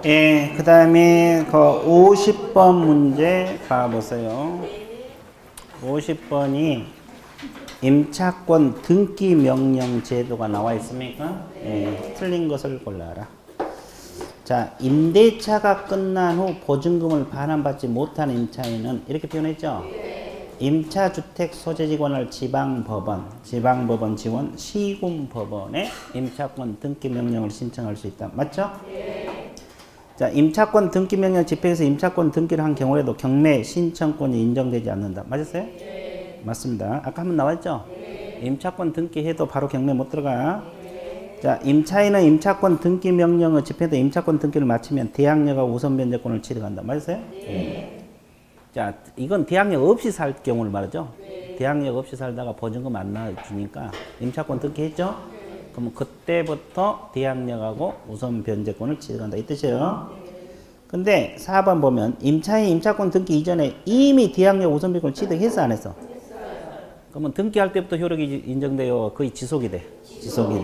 예, 그 다음에 그 50번 문제 봐보세요. 50번이 임차권 등기 명령 제도가 나와 있습니까? 예, 틀린 것을 골라라. 자, 임대차가 끝난 후 보증금을 반환받지 못한 임차인은 이렇게 표현했죠? 임차주택 소재지권을 지방법원, 지방법원 지원 시군법원에 임차권 등기 명령을 신청할 수 있다. 맞죠? 자, 임차권 등기 명령 집행에서 임차권 등기를 한 경우에도 경매 신청권이 인정되지 않는다. 맞았어요? 맞습니다. 아까 한번 나왔죠? 임차권 등기해도 바로 경매 못 들어가. 자, 임차인은 임차권 등기 명령을 집행해도 임차권 등기를 마치면 대항력하고 우선 변제권을 취득한다. 맞았어요? 자, 이건 대항력 없이 살 경우를 말하죠. 대항력 없이 살다가 보증금 안 나와주니까 임차권 등기했죠? 그러면 그때부터 대항력하고 우선 변제권을 취득한다. 이 뜻이에요. 근데 4번 보면 임차인 임차권 등기 이전에 이미 대항력 우선 변제권을 취득했어, 안 했어? 그러면 등기할 때부터 효력이 인정돼요. 거의 지속이 돼.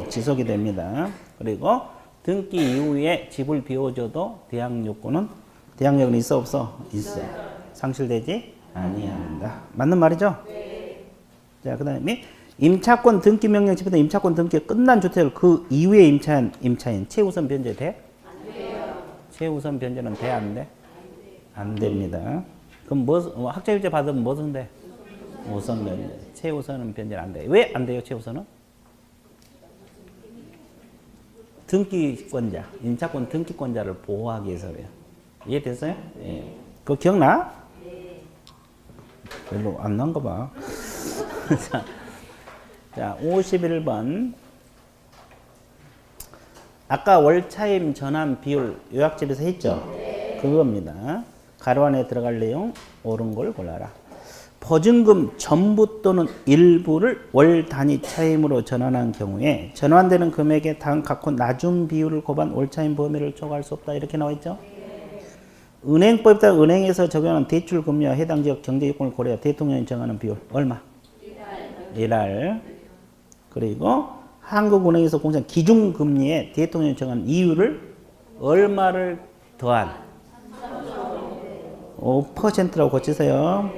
지속이 됩니다. 그리고 등기 이후에 집을 비워줘도 대항력은 있어, 없어? 있어. 상실되지 아니한다. 맞는 말이죠? 자, 그 다음에 임차권 등기 명령 집에서 임차권 등기가 끝난 주택을 그 이후에 임차인 최우선 변제 돼? 안 돼요. 최우선 변제는 돼, 안 돼? 안 됩니다. 그럼 학자일제 받으면 무슨 돼? 우선 변제. 최우선은 변제는 안 돼. 왜 안 돼요, 최우선은? 등기권자, 임차권 등기권자를 보호하기 위해서 그래요. 이해됐어요? 예. 그거 기억나? 별로 안 난 거 봐. 자, 51번. 아까 월차임 전환 비율 요약집에서 했죠? 그겁니다. 가로 안에 들어갈 내용 옳은 걸 골라라. 보증금 전부 또는 일부를 월 단위 차임으로 전환한 경우에 전환되는 금액에 다음 각호 낮은 비율을 곱한 월차임 범위를 초과할 수 없다. 이렇게 나와 있죠? 은행법에 따라 은행에서 적용하는 대출 금리와 해당 지역 경제 요건을 고려해 대통령이 정하는 비율 얼마? 1할. 그리고 한국은행에서 공시한 기준금리에 대통령이 정한 이율을 얼마를 더한 5%라고 고치세요.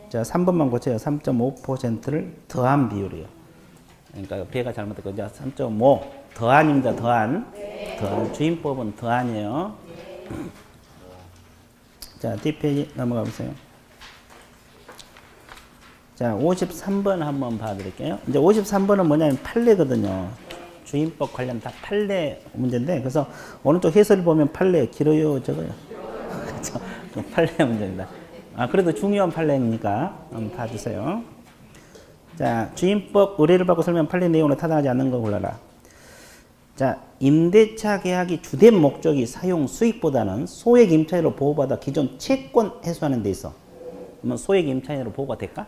자, 3번만 고쳐요. 3.5%를 더한 비율이에요. 그러니까 배가 잘못됐고 이제 3.5 더한입니다. 더한. 주임법은 더한이에요. 자, 뒷페이지 넘어가 보세요. 자, 53번 한번 봐드릴게요. 이제 53번은 뭐냐면 판례거든요. 주임법 관련 다 판례 문제인데, 그래서 오른쪽 해설을 보면 판례 길어요, 적어요. 그렇죠? 판례 문제입니다. 아, 그래도 중요한 판례니까 한번 봐주세요. 자, 주임법 의뢰를 받고 설명 판례 내용으로 타당하지 않는 거 골라라. 자, 임대차 계약이 주된 목적이 사용 수익보다는 소액 임차인으로 보호받아 기존 채권 해소하는 데 있어. 그러면 소액 임차인으로 보호가 될까?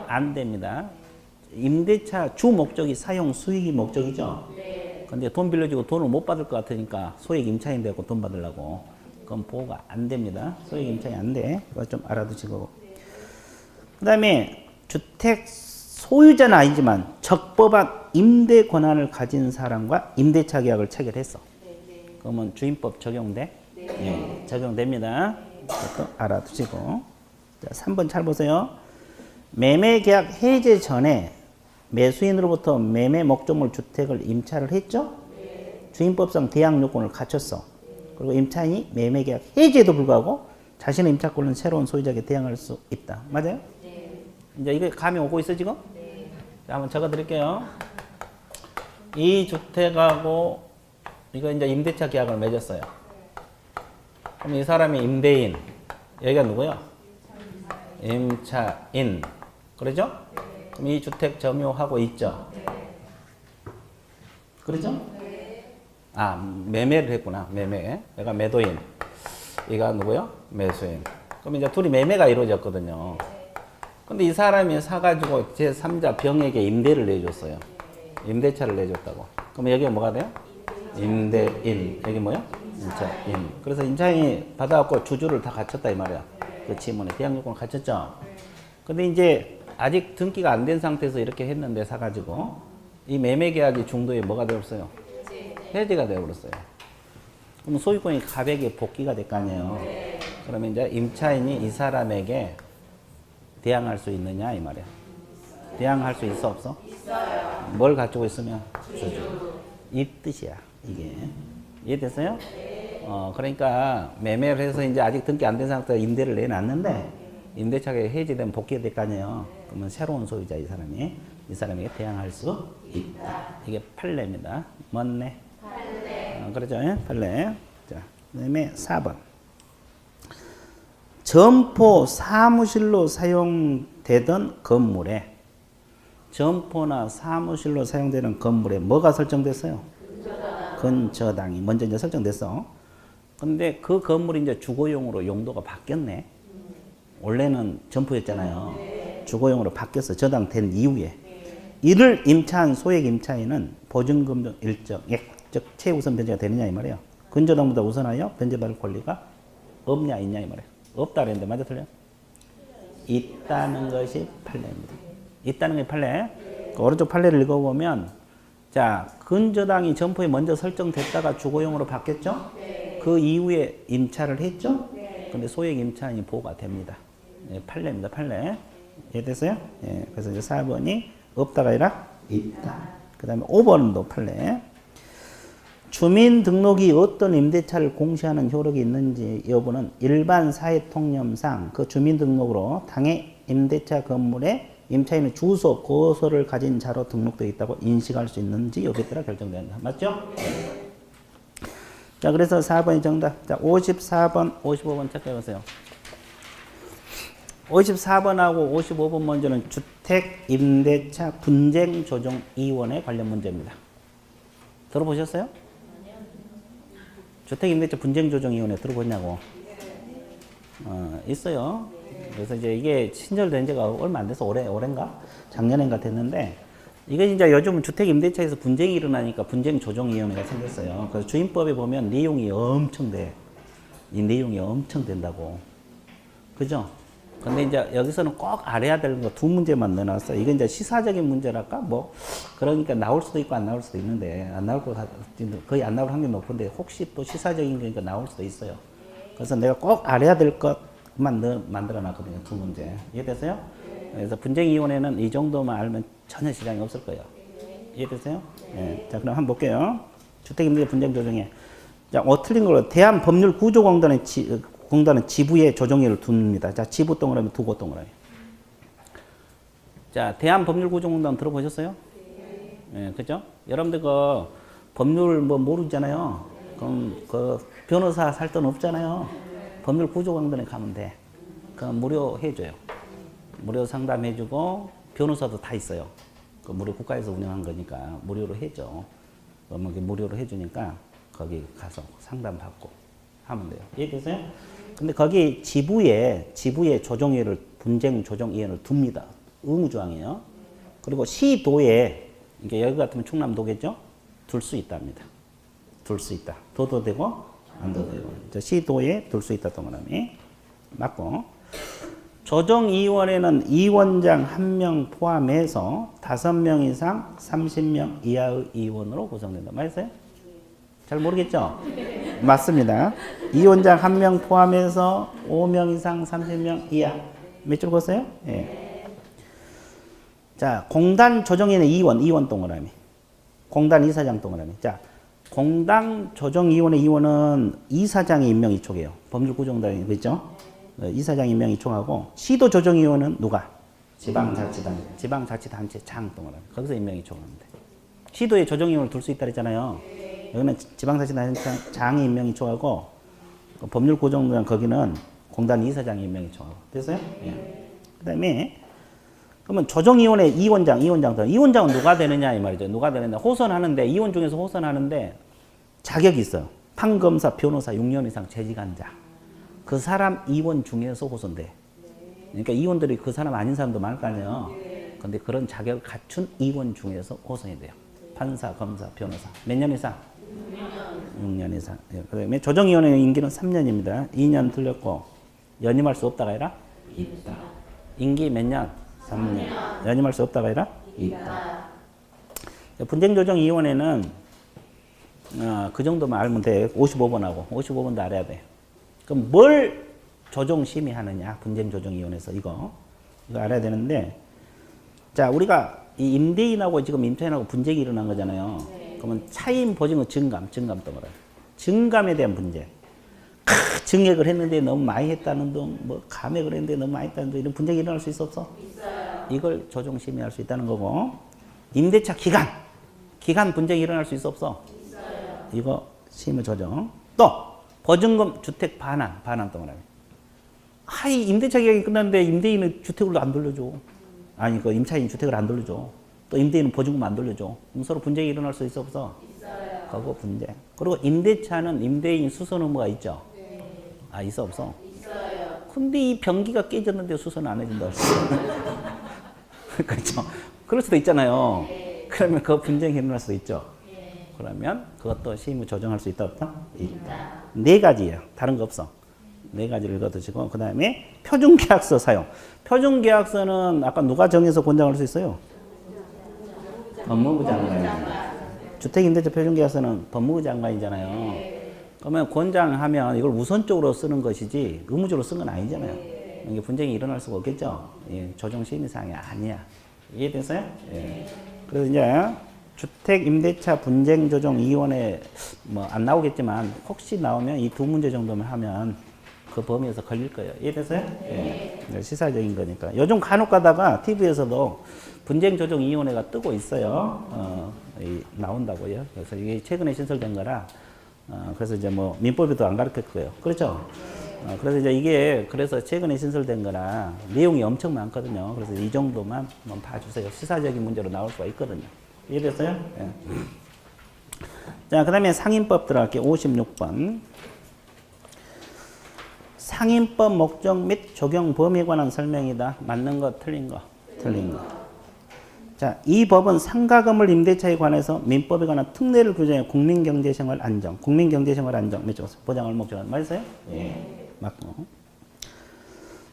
안 됩니다. 임대차 주 목적이 사용 수익이 목적이죠? 근데 돈 빌려주고 돈을 못 받을 것 같으니까 소액 임차인 되고 돈 받으려고. 그건 보호가 안 됩니다. 소액 임차인이 안 돼. 그거 좀 알아두시고. 그 다음에 주택 소유자는 아니지만 적법한 임대 권한을 가진 사람과 임대차 계약을 체결했어. 그러면 주임법 적용돼? 네, 적용됩니다. 그것도 알아두시고. 자, 3번 잘 보세요. 매매 계약 해제 전에 매수인으로부터 매매 목적물 주택을 임차를 했죠? 주임법상 대항 요건을 갖췄어. 그리고 임차인이 매매 계약 해제에도 불구하고 자신의 임차권은 새로운 소유자에게 대항할 수 있다. 맞아요? 이제 이게 감이 오고 있어 지금? 자, 한번 적어 드릴게요. 이 주택하고 이거 이제 임대차 계약을 맺었어요. 그럼 이 사람이 임대인, 여기가 누구요? 임차인. 그러죠? 그럼 이 주택 점유하고 있죠? 그러죠? 아, 매매를 했구나. 매매. 내가 매도인. 얘가 누구요? 매수인. 그럼 이제 둘이 매매가 이루어졌거든요. 근데 이 사람이 사가지고 제3자 병에게 임대를 내줬어요. 임대차를 내줬다고. 그럼 여기가 뭐가 돼요? 임대인. 여기 뭐요? 임차인. 그래서 임차인이 받아갖고 주주를 다 갖췄다 이 말이야. 그 지문에 대항요건을 갖췄죠. 근데 이제 아직 등기가 안 된 상태에서 이렇게 했는데 사가지고 이 매매 계약이 중도에 뭐가 되었어요? 해지가 되어버렸어요. 그럼 소유권이 갑에게 복귀가 될 거 아니에요. 그러면 이제 임차인이 이 사람에게 대항할 수 있느냐 이 말이야. 대항할 수 있어 없어? 있어요. 뭘 가지고 있으면? 주주. 이 뜻이야 이게. 이해됐어요? 그러니까 매매를 해서 이제 아직 등기 안 된 상태에서 임대를 내놨는데 임대차가 해지되면 복귀가 될 거 아니에요. 그러면 새로운 소유자 이 사람에게 대항할 수 있다. 이게 판례입니다. 맞네. 판례. 그렇죠? 판례. 자, 그다음에 4번. 점포 사무실로 사용되던 건물에 점포나 사무실로 사용되는 건물에 뭐가 설정됐어요? 근저당이 먼저 이제 설정됐어. 근데 그 건물이 이제 주거용으로 용도가 바뀌었네. 원래는 점포였잖아요. 주거용으로 바뀌었어. 저당된 이후에. 이를 임차한 소액 임차인은 보증금 등 일정 액적 최우선 변제가 되느냐 이 말이에요. 근저당보다 우선하여 변제받을 권리가 없냐 있냐 이 말이에요. 없다 그랬는데 맞아 틀려? 있다는 것이 판례입니다. 있다는 게 판례. 그 오른쪽 판례를 읽어보면 자 근저당이 점포에 먼저 설정됐다가 주거용으로 바뀌었죠? 그 이후에 임차를 했죠? 근데 소액 임차인이 보호가 됩니다. 예, 판례입니다. 판례. 이해됐어요? 예, 그래서 이제 4번이 없다가 아니라 있다. 그 다음에 5번도 판례. 주민등록이 어떤 임대차를 공시하는 효력이 있는지 여부는 일반 사회통념상 그 주민등록으로 당해 임대차 건물에 임차인의 주소, 거소를 가진 자로 등록되어 있다고 인식할 수 있는지 여기에 따라 결정된다. 맞죠? 자, 그래서 4번이 정답. 자, 54번, 55번 체크해보세요. 54번하고 55번 먼저는 주택임대차 분쟁조정위원회 관련 문제입니다. 들어보셨어요? 주택임대차 분쟁조정위원회 들어보냐고? 있어요. 그래서 이제 이게 신설된 지가 얼마 안 돼서 올해인가? 작년인가 됐는데, 이게 이제 요즘 주택임대차에서 분쟁이 일어나니까 분쟁조정위원회가 생겼어요. 그래서 주임법에 보면 내용이 엄청 돼. 이 내용이 엄청 된다고. 그죠? 근데 이제 여기서는 꼭 알아야 될 거 두 문제만 넣어놨어. 이건 이제 시사적인 문제랄까? 뭐, 그러니까 나올 수도 있고 안 나올 수도 있는데, 안 나올 것 거의 안 나올 확률이 높은데, 혹시 또 시사적인 거니까 나올 수도 있어요. 그래서 내가 꼭 알아야 될 것만 만들어 놨거든요. 두 문제. 이해됐어요? 그래서 분쟁위원회는 이 정도만 알면 전혀 지장이 없을 거예요. 이해됐어요? 네. 자, 그럼 한번 볼게요. 주택임대 분쟁조정에. 자, 틀린 걸로. 대한법률구조공단은 지부의 조정위를 둡니다. 자, 지부 동그라미 두고 동그라미. 자, 대한법률구조공단 들어보셨어요? 네. 그죠? 여러분들 그 법률 뭐 모르잖아요. 그럼 그 변호사 살 돈 없잖아요. 법률구조공단에 가면 돼. 그럼 무료 해줘요. 무료 상담해주고 변호사도 다 있어요. 그 무료 국가에서 운영한 거니까 무료로 해줘. 그러면 무료로 해주니까 거기 가서 상담받고 하면 돼요. 이해되세요? 근데 거기 지부에 조정위를 분쟁조정위원회를 둡니다. 의무조항이에요. 그리고 시도에 이게 여기 같으면 충남도겠죠? 둘 수 있답니다. 둘 수 있다. 도도 되고 안 도도 되고. 시도에 둘 수 있다 동그라미 맞고. 조정위원회는 위원장 1명 포함해서 5명 이상 30명 이하의 위원으로 구성된다. 맞으세요? 잘 모르겠죠? 맞습니다. 위원장 1명 포함해서 5명 이상 30명 이하. 몇 줄 보세요? 예. 자, 공단 조정위원회 위원 동그라미. 공단 이사장 동그라미. 자, 공단 조정위원회 위원은 이사장이 임명 이촉이에요. 법률구조공단이 그렇죠? 이사장 임명 이촉하고 시도 조정위원은 누가? 지방자치단체 장 동그라미. 거기서 임명 이촉하면 돼. 시도에 조정위원을 둘 수 있다 그랬잖아요. 여기는 지방자치단체 장이 임명 이촉하고 법률구조공단 거기는 공단 이사장이 임명 이촉하고. 됐어요? 예. 그다음에 그러면 조정위원회 위원장은 누가 되느냐 이 말이죠. 누가 되느냐. 호선하는데 위원 중에서 호선하는데 자격이 있어요. 판검사, 변호사 6년 이상 재직한 자. 그 사람 위원 중에서 호선돼. 그러니까 위원들이 그 사람 아닌 사람도 많을 거 아니에요. 근데 그런 자격을 갖춘 위원 중에서 호선이 돼요. 판사, 검사, 변호사. 몇 년 이상? 6년 이상. 그다음에 조정위원회 임기는 3년입니다. 2년 틀렸고 연임할 수 없다가 아니라 있다. 임기 몇 년? 3년. 연임할 수 없다가 아니라 있다. 분쟁조정위원회는 그 정도만 알면 돼. 55번하고 55번도 알아야 돼. 그럼 뭘 조정 심의하느냐? 분쟁 조정위원회에서 이거 알아야 되는데, 자 우리가 이 임대인하고 지금 임차인하고 분쟁이 일어난 거잖아요. 그러면 차임 보증은 증감 덩어리. 증감에 대한 분쟁. 증액을 했는데 너무 많이 했다는 등, 뭐 감액을 했는데 너무 많이 했다는 등, 이런 분쟁이 일어날 수 있어 없어? 있어요. 이걸 조정 심의할 수 있다는 거고, 임대차 기간 분쟁이 일어날 수 있어 없어? 있어요. 이거 심의 조정. 또 보증금 주택 반환 덩어리. 하이 임대차 계약이 끝났는데 임대인은 주택을 안 돌려줘. 아니 그 임차인 주택을 안 돌려줘. 또 임대인은 보증금 안 돌려줘. 그럼 서로 분쟁이 일어날 수 있어 없어? 있어요. 그거 분쟁. 그리고 임대차는 임대인 수선 의무가 있죠. 네. 있어 없어? 있어요. 근데 이 변기가 깨졌는데 수선 안 해준다. 그렇죠. 그럴 수도 있잖아요. 네. 그러면 그 분쟁이 일어날 수도 있죠. 네. 그러면 그것도 심의 조정할 수 있다 없다? 있다. 네 가지예요. 다른 거 없어. 네 가지를 읽어두시고, 그 다음에 표준계약서 사용. 표준계약서는 아까 누가 정해서 권장할 수 있어요? 법무부 장관. 주택임대차 표준계약서는 법무부 장관이잖아요. 그러면 권장하면 이걸 우선적으로 쓰는 것이지 의무적으로 쓴 건 아니잖아요. 이게 분쟁이 일어날 수가 없겠죠. 예, 조정심의사항이 아니야. 이해됐어요? 예. 그래서 이제 주택임대차 분쟁조정위원회 뭐 안 나오겠지만 혹시 나오면 이 두 문제 정도만 하면 그 범위에서 걸릴 거예요. 이해됐어요? 네. 예. 시사적인 거니까. 요즘 간혹 가다가 TV에서도 분쟁조정위원회가 뜨고 있어요. 나온다고요. 그래서 이게 최근에 신설된 거라, 그래서 이제 뭐 민법에도 안 가르칠 거예요. 그렇죠? 그래서 이제 이게 그래서 최근에 신설된 거라 내용이 엄청 많거든요. 그래서 이 정도만 한번 봐주세요. 시사적인 문제로 나올 수가 있거든요. 이해됐어요? 예. 자, 그 다음에 상임법 들어갈게요. 56번. 상임법 목적 및 적용 범위에 관한 설명이다. 맞는 거, 틀린 거? 틀린 거. 자, 이 법은 상가건물 임대차에 관해서 민법에 관한 특례를 규정해 국민경제생활 안정, 보장을 목적으로. 맞으세요? 예. 맞고.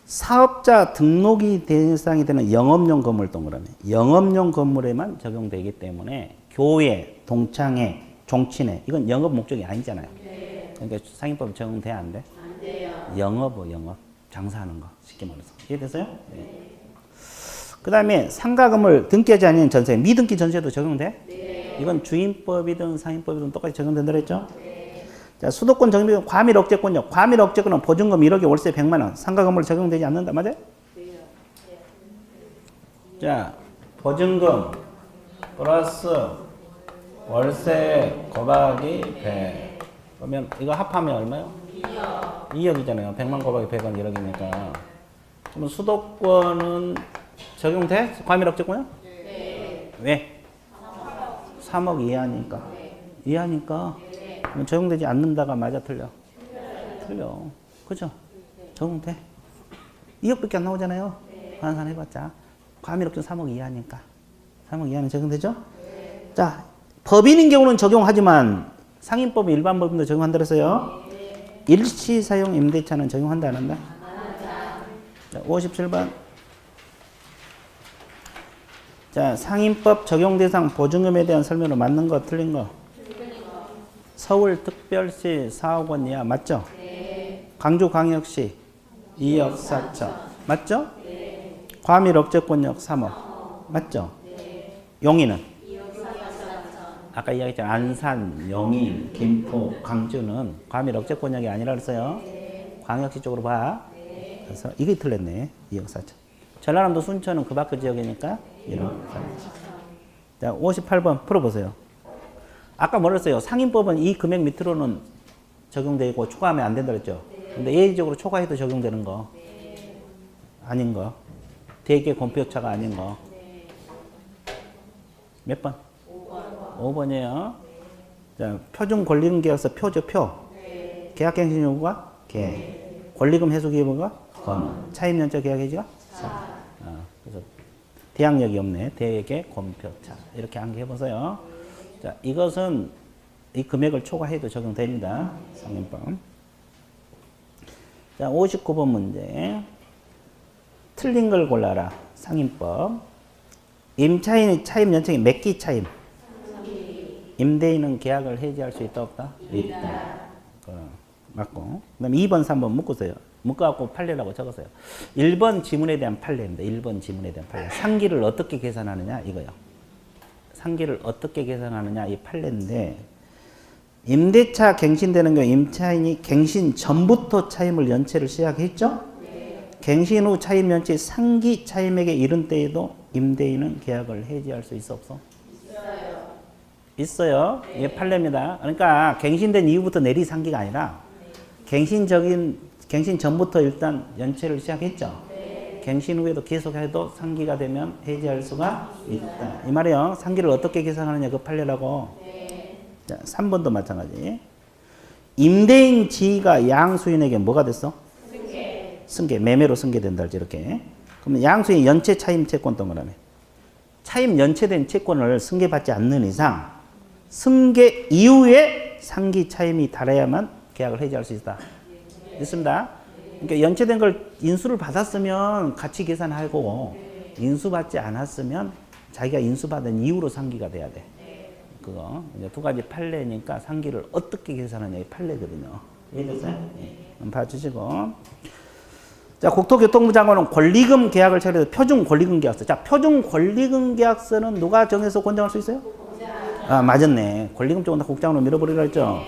사업자 등록이 대상이 되는 영업용 건물 동그라미. 영업용 건물에만 적용되기 때문에 교회, 동창회, 종친회, 이건 영업 목적이 아니잖아요. 그러니까 상임법 적용돼 안 돼? 영업. 장사하는 거. 쉽게 말해서. 이해됐어요? 네. 그 다음에 상가 건물 등기하지 않은 전세, 미등기 전세도 적용돼? 네. 이건 주임법이든 상임법이든 똑같이 적용된다 그랬죠? 네. 자, 수도권 정비 과밀 억제권요. 과밀 억제권은 보증금 1억에 월세 100만 원. 상가 건물 적용되지 않는다. 맞아요? 네. 자, 보증금 플러스 월세 곱하기 100. 그러면 이거 합하면 얼마요? 2억이잖아요. 100만 곱하기 100은 1억이니까. 그러면 수도권은 적용돼? 과밀 억제권이요? 네. 왜? 3억 이하니까. 이하니까. 그럼 적용되지 않는다가 맞아, 틀려? 틀려. 그죠? 적용돼. 2억밖에 안 나오잖아요. 환산해봤자. 과밀 억제 3억 이하니까. 3억 이하는 적용되죠? 자, 법인인 경우는 적용하지만 상임법 일반 법인도 적용한다 그랬어요. 일시 사용 임대차는 적용한다 안 한다? 자, 57번. 자, 상임법 적용 대상 보증금에 대한 설명으로 맞는 거 틀린 거? 서울특별시 4억 원 이하 맞죠? 광주광역시 2억 4천 맞죠? 과밀 억제권역 3억 맞죠? 용인은? 아까 이야기했잖아요. 안산, 용인, 김포, 광주는 과밀 억제권역이 아니라 그랬어요. 광역시 쪽으로 봐. 그래서 이게 틀렸네. 2억 4천. 전라남도 순천은 그 밖의 지역이니까 1억 4천. 자, 58번 풀어보세요. 아까 뭐랬어요? 상임법은 이 금액 밑으로는 적용되고 초과하면 안 된다 그랬죠? 근데 예외적으로 초과해도 적용되는 거. 아닌 거. 대개 공표차가 아닌 거. 몇 번? 5번이에요. 자, 표준 권리금 계약서 표죠, 표. 계약갱신 요구가 개. 권리금 해소 기부가 건. 차임 연체 계약 해지가 사. 그래서 대항력이 없네. 대개 공표차. 이렇게 한개 해보세요. 자, 이것은 이 금액을 초과해도 적용됩니다. 상임법. 자, 59번 문제. 틀린 걸 골라라. 상임법. 임차인의 차임 연체기 몇 기 차임? 임대인은 계약을 해지할 수 있다 없다? 있다. 맞고. 그다음 2번, 3번 묶으세요. 묶어갖고 판례라고 적었어요. 1번 지문에 대한 판례입니다. 1번 지문에 대한 판례. 상기를 어떻게 계산하느냐 이거요. 상기를 어떻게 계산하느냐 이 판례인데 임대차 갱신되는 경우 임차인이 갱신 전부터 차임을 연체를 시작했죠? 갱신 후 차임 연체 상기 차임액에 이른 때에도 임대인은 계약을 해지할 수 있어 없어? 있어요. 이게 판례입니다. 그러니까 갱신된 이후부터 내리 상기가 아니라 갱신 전부터 일단 연체를 시작했죠. 갱신 후에도 계속해도 상기가 되면 해지할 수가 있다. 이 말이에요. 상기를 어떻게 계산하느냐 그 판례라고. 자, 3번도 마찬가지. 임대인 지위가 양수인에게 뭐가 됐어? 승계. 매매로 승계된다. 이렇게. 그러면 양수인 연체 차임 채권 동그라미. 차임 연체된 채권을 승계받지 않는 이상 승계 이후에 상기 차임이 달해야만 계약을 해지할 수 있다. 있습니다. 그러니까 연체된 걸 인수를 받았으면 같이 계산하고 인수받지 않았으면 자기가 인수받은 이후로 상기가 돼야 돼. 그거 이제 두 가지 판례니까 상기를 어떻게 계산하냐 이 판례거든요. 이해됐어요? 네. 봐주시고. 자, 국토교통부 장관은 권리금 계약을 처리해서 표준 권리금 계약서. 자, 표준 권리금 계약서는 누가 정해서 권장할 수 있어요? 아, 맞았네. 권리금 쪽은 다 국장으로 밀어버리라 했죠.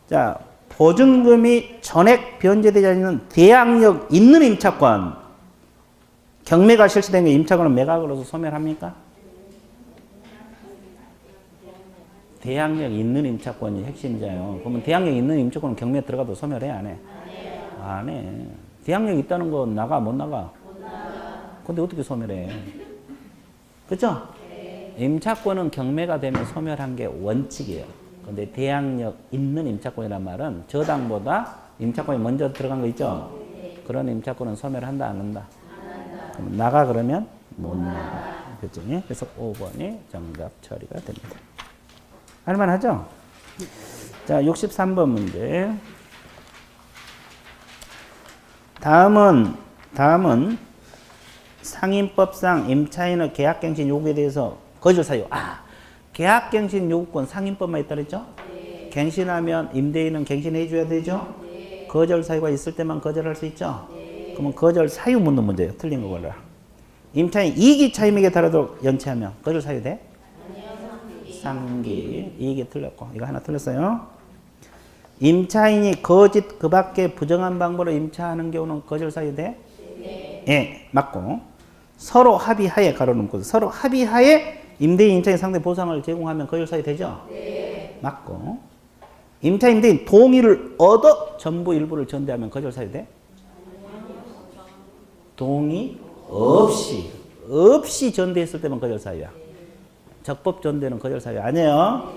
자, 보증금이 전액 변제되지 않는 대항력 있는 임차권. 경매가 실시된 게 임차권은 매각으로서 소멸합니까? 대항력 있는 임차권이 핵심이잖아요. 그러면 대항력 있는 임차권은 경매에 들어가도 소멸해 안 해? 안 해. 대항력 있다는 거 나가 못 나가? 근데 어떻게 소멸해? 그렇죠? 임차권은 경매가 되면 소멸한 게 원칙이에요. 근데 대항력 있는 임차권이란 말은 저당보다 임차권이 먼저 들어간 거 있죠? 그런 임차권은 소멸한다 안 한다? 그럼 나가 그러면 못 나가. 그렇죠? 그래서 5번이 정답 처리가 됩니다. 할만하죠? 자, 63번 문제. 다음은 상인법상 임차인의 계약갱신 요구에 대해서 거절 사유. 계약갱신 요구권 상인법만 있다 그랬죠? 네. 갱신하면 임대인은 갱신해 줘야 되죠? 네. 거절 사유가 있을 때만 거절할 수 있죠? 네. 그러면 거절 사유 묻는 문제예요. 틀린 거 골라. 임차인 이익이 차임액에 달하도록 연체하면 거절 사유 돼? 아니요. 상기. 이익이 틀렸고 이거 하나 틀렸어요. 임차인이 거짓 그 밖에 부정한 방법으로 임차하는 경우는 거절 사유 돼? 네. 예, 맞고. 서로 합의하에 가로놓고 서로 합의하에 임대인 임차인 상대 보상을 제공하면 거절 사유 되죠? 네. 맞고. 임차인 임대인 동의를 얻어 전부 일부를 전대하면 거절 사유 돼? 동의 없이 전대했을 때만 거절 사유야. 적법 전대는 거절 사유 아니에요.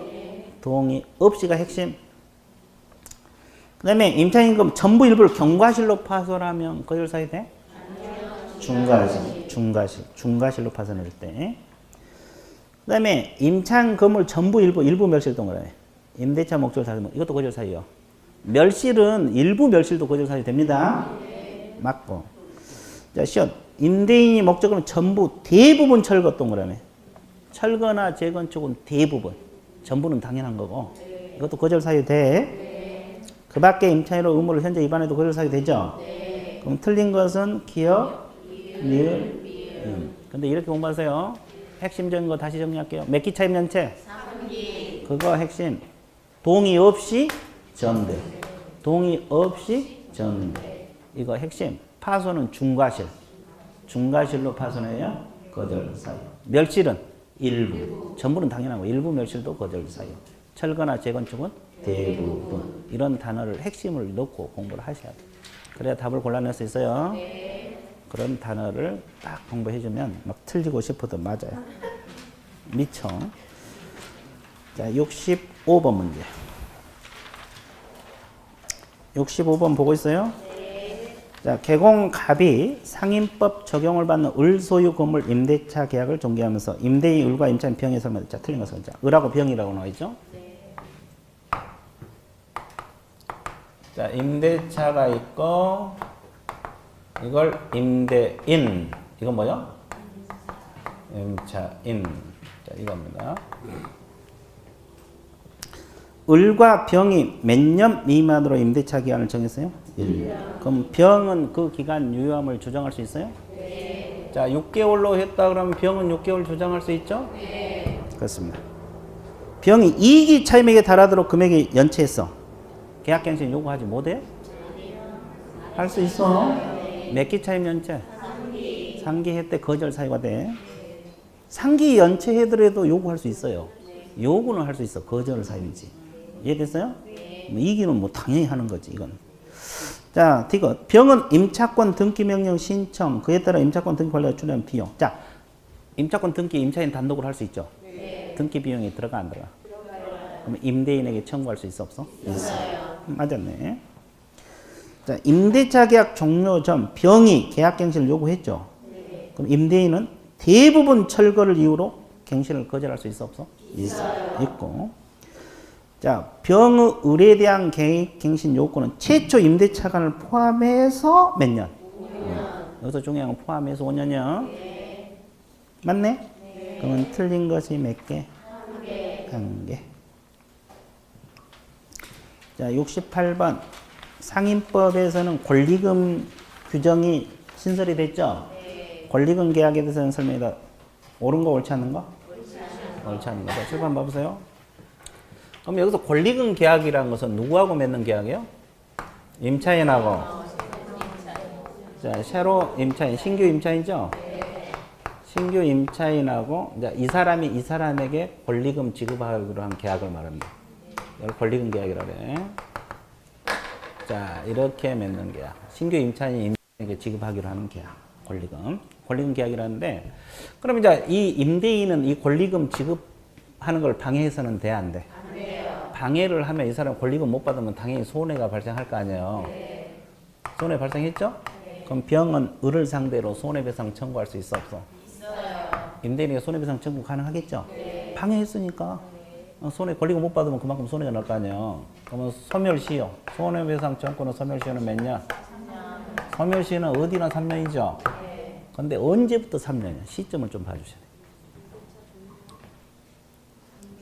동의 없이가 핵심. 그 다음에 임차인 임금 전부 일부를 경과실로 파손하면 거절 사유 돼? 중과실로 파손할 때. 그 다음에 임차인 건물 전부 일부 멸실 동그라미. 임대차 목적을 다르면 이것도 거절 사유요. 멸실은 일부 멸실도 거절 사유 됩니다. 맞고. 자, 시연. 임대인이 목적은 전부 대부분 철거 동그라미. 철거나 재건축은 대부분. 전부는 당연한 거고. 이것도 거절 사유 돼. 그 밖에 임차인으로 의무를 현재 위반해도 거절 사유 되죠? 그럼 틀린 것은 기억, 미을. 근데 이렇게 공부하세요. 핵심적인 거 다시 정리할게요. 몇 기 차임 연체? 3기. 그거 핵심. 동의 없이 전대. 동의 없이 전대. 이거 핵심. 파손은 중과실. 중과실로 파손해야 거절 사유. 멸실은 일부. 전부는 당연하고 일부 멸실도 거절 사유. 철거나 재건축은 대부분. 이런 단어를 핵심을 넣고 공부를 하셔야 돼요. 그래야 답을 골라낼 수 있어요. 그런 단어를 딱 공부해주면 막 틀리고 싶어도 맞아요. 미쳐. 자, 65번 문제. 65번 보고 있어요? 자, 개공갑이 상인법 적용을 받는 을소유 건물 임대차 계약을 종료하면서 임대인 을과 임차인 병에 설명. 자, 틀린 것은 자, 을하고 병이라고 나와 있죠? 자, 임대차가 있고 이걸 임대인. 이건 뭐요? 임차인. 자, 이겁니다. 을과 병이 몇 년 미만으로 임대차 기간을 정했어요? 1년. 그럼 병은 그 기간 유효함을 조정할 수 있어요? 네. 자, 6개월로 했다 그러면 병은 6개월 조정할 수 있죠? 네. 그렇습니다. 병이 이익이 차임액에 달하도록 금액이 연체했어. 계약갱신 요구하지 못해요? 할 수 있어. 몇 기 차임 연체? 상기 할 때 거절 사유가 돼. 상기 연체해더라도 요구할 수 있어요. 요구는 할 수 있어. 거절 사유이지. 이해됐어요? 이 기는 뭐 당연히 하는 거지 이건. 자, 디귿. 병은 임차권 등기 명령 신청 그에 따라 임차권 등기 관리가 추리한 비용. 자, 임차권 등기 임차인 단독으로 할 수 있죠. 등기 비용이 들어가 안 들어가? 그럼 임대인에게 청구할 수 있어 없어? 있어요. 맞았네. 자, 임대차 계약 종료 전 병이 계약 갱신을 요구했죠. 그럼 임대인은 대부분 철거를 이유로 갱신을 거절할 수 있어 없어? 있어요. 있고. 자, 병의 을에 대한 갱신 요건은 최초 임대차간을 포함해서 몇 년? 5년. 여기서 중요한 건 포함해서 5년이요. 네. 맞네? 네. 그러면 틀린 것이 몇 개? 한 개. 자, 68번. 상인법에서는 권리금 규정이 신설이 됐죠? 네. 권리금 계약에 대해서는 설명이다. 옳은 거 옳지 않는 거? 옳지 않는 거. 자, 7번 봐보세요. 그럼 여기서 권리금 계약이라는 것은 누구하고 맺는 계약이에요? 임차인하고. 자, 새로 임차인, 신규 임차인이죠? 신규 임차인하고 이제 이 사람이 이 사람에게 권리금 지급하기로 한 계약을 말합니다. 이걸 권리금 계약이라고 해. 자, 이렇게 맺는 계약. 신규 임차인이 임차인에게 지급하기로 하는 계약. 권리금. 권리금 계약이라는데, 그럼 이제 이 임대인은 이 권리금 지급하는 걸 방해해서는 돼, 안 돼? 안 돼요. 방해를 하면 이 사람 권리금 못 받으면 당연히 손해가 발생할 거 아니에요. 네. 손해 발생했죠? 네. 그럼 병은 을을 상대로 손해배상 청구할 수 있어, 없어? 있어요. 임대인에게 손해배상 청구 가능하겠죠? 네. 방해했으니까. 손해 권리금 못 받으면 그만큼 손해가 날 거 아니에요. 그러면 소멸시효. 손해배상 청구는 소멸시효는 몇 년? 3년. 소멸시효는 어디나 3년이죠? 네. 근데 언제부터 3년이야? 시점을 좀 봐주셔야 돼요.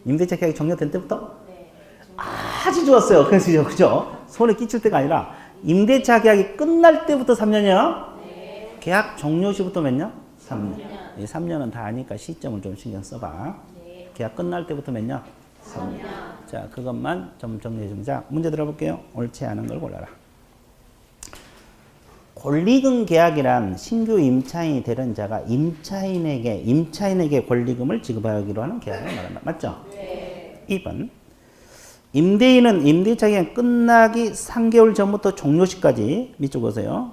임대차 계약이 종료된 때부터? 네. 아주 좋았어요. 그래서 그죠? 손해 끼칠 때가 아니라 임대차 계약이 끝날 때부터 3년이야? 네. 계약 종료 시부터 몇 년? 3년. 이 3년은 다 아니까 시점을 좀 신경 써봐. 네. 계약 끝날 때부터 몇 년? 3년. 자, 그것만 좀 정리해주면. 자, 문제 들어볼게요. 옳지 않은 걸 골라라. 권리금 계약이란 신규 임차인이 되는 자가 임차인에게 권리금을 지급하기로 하는 계약을 말한다. 맞죠? 네. 2번. 임대인은 임대차 기간 끝나기 3개월 전부터 종료시까지 밑줄 보세요.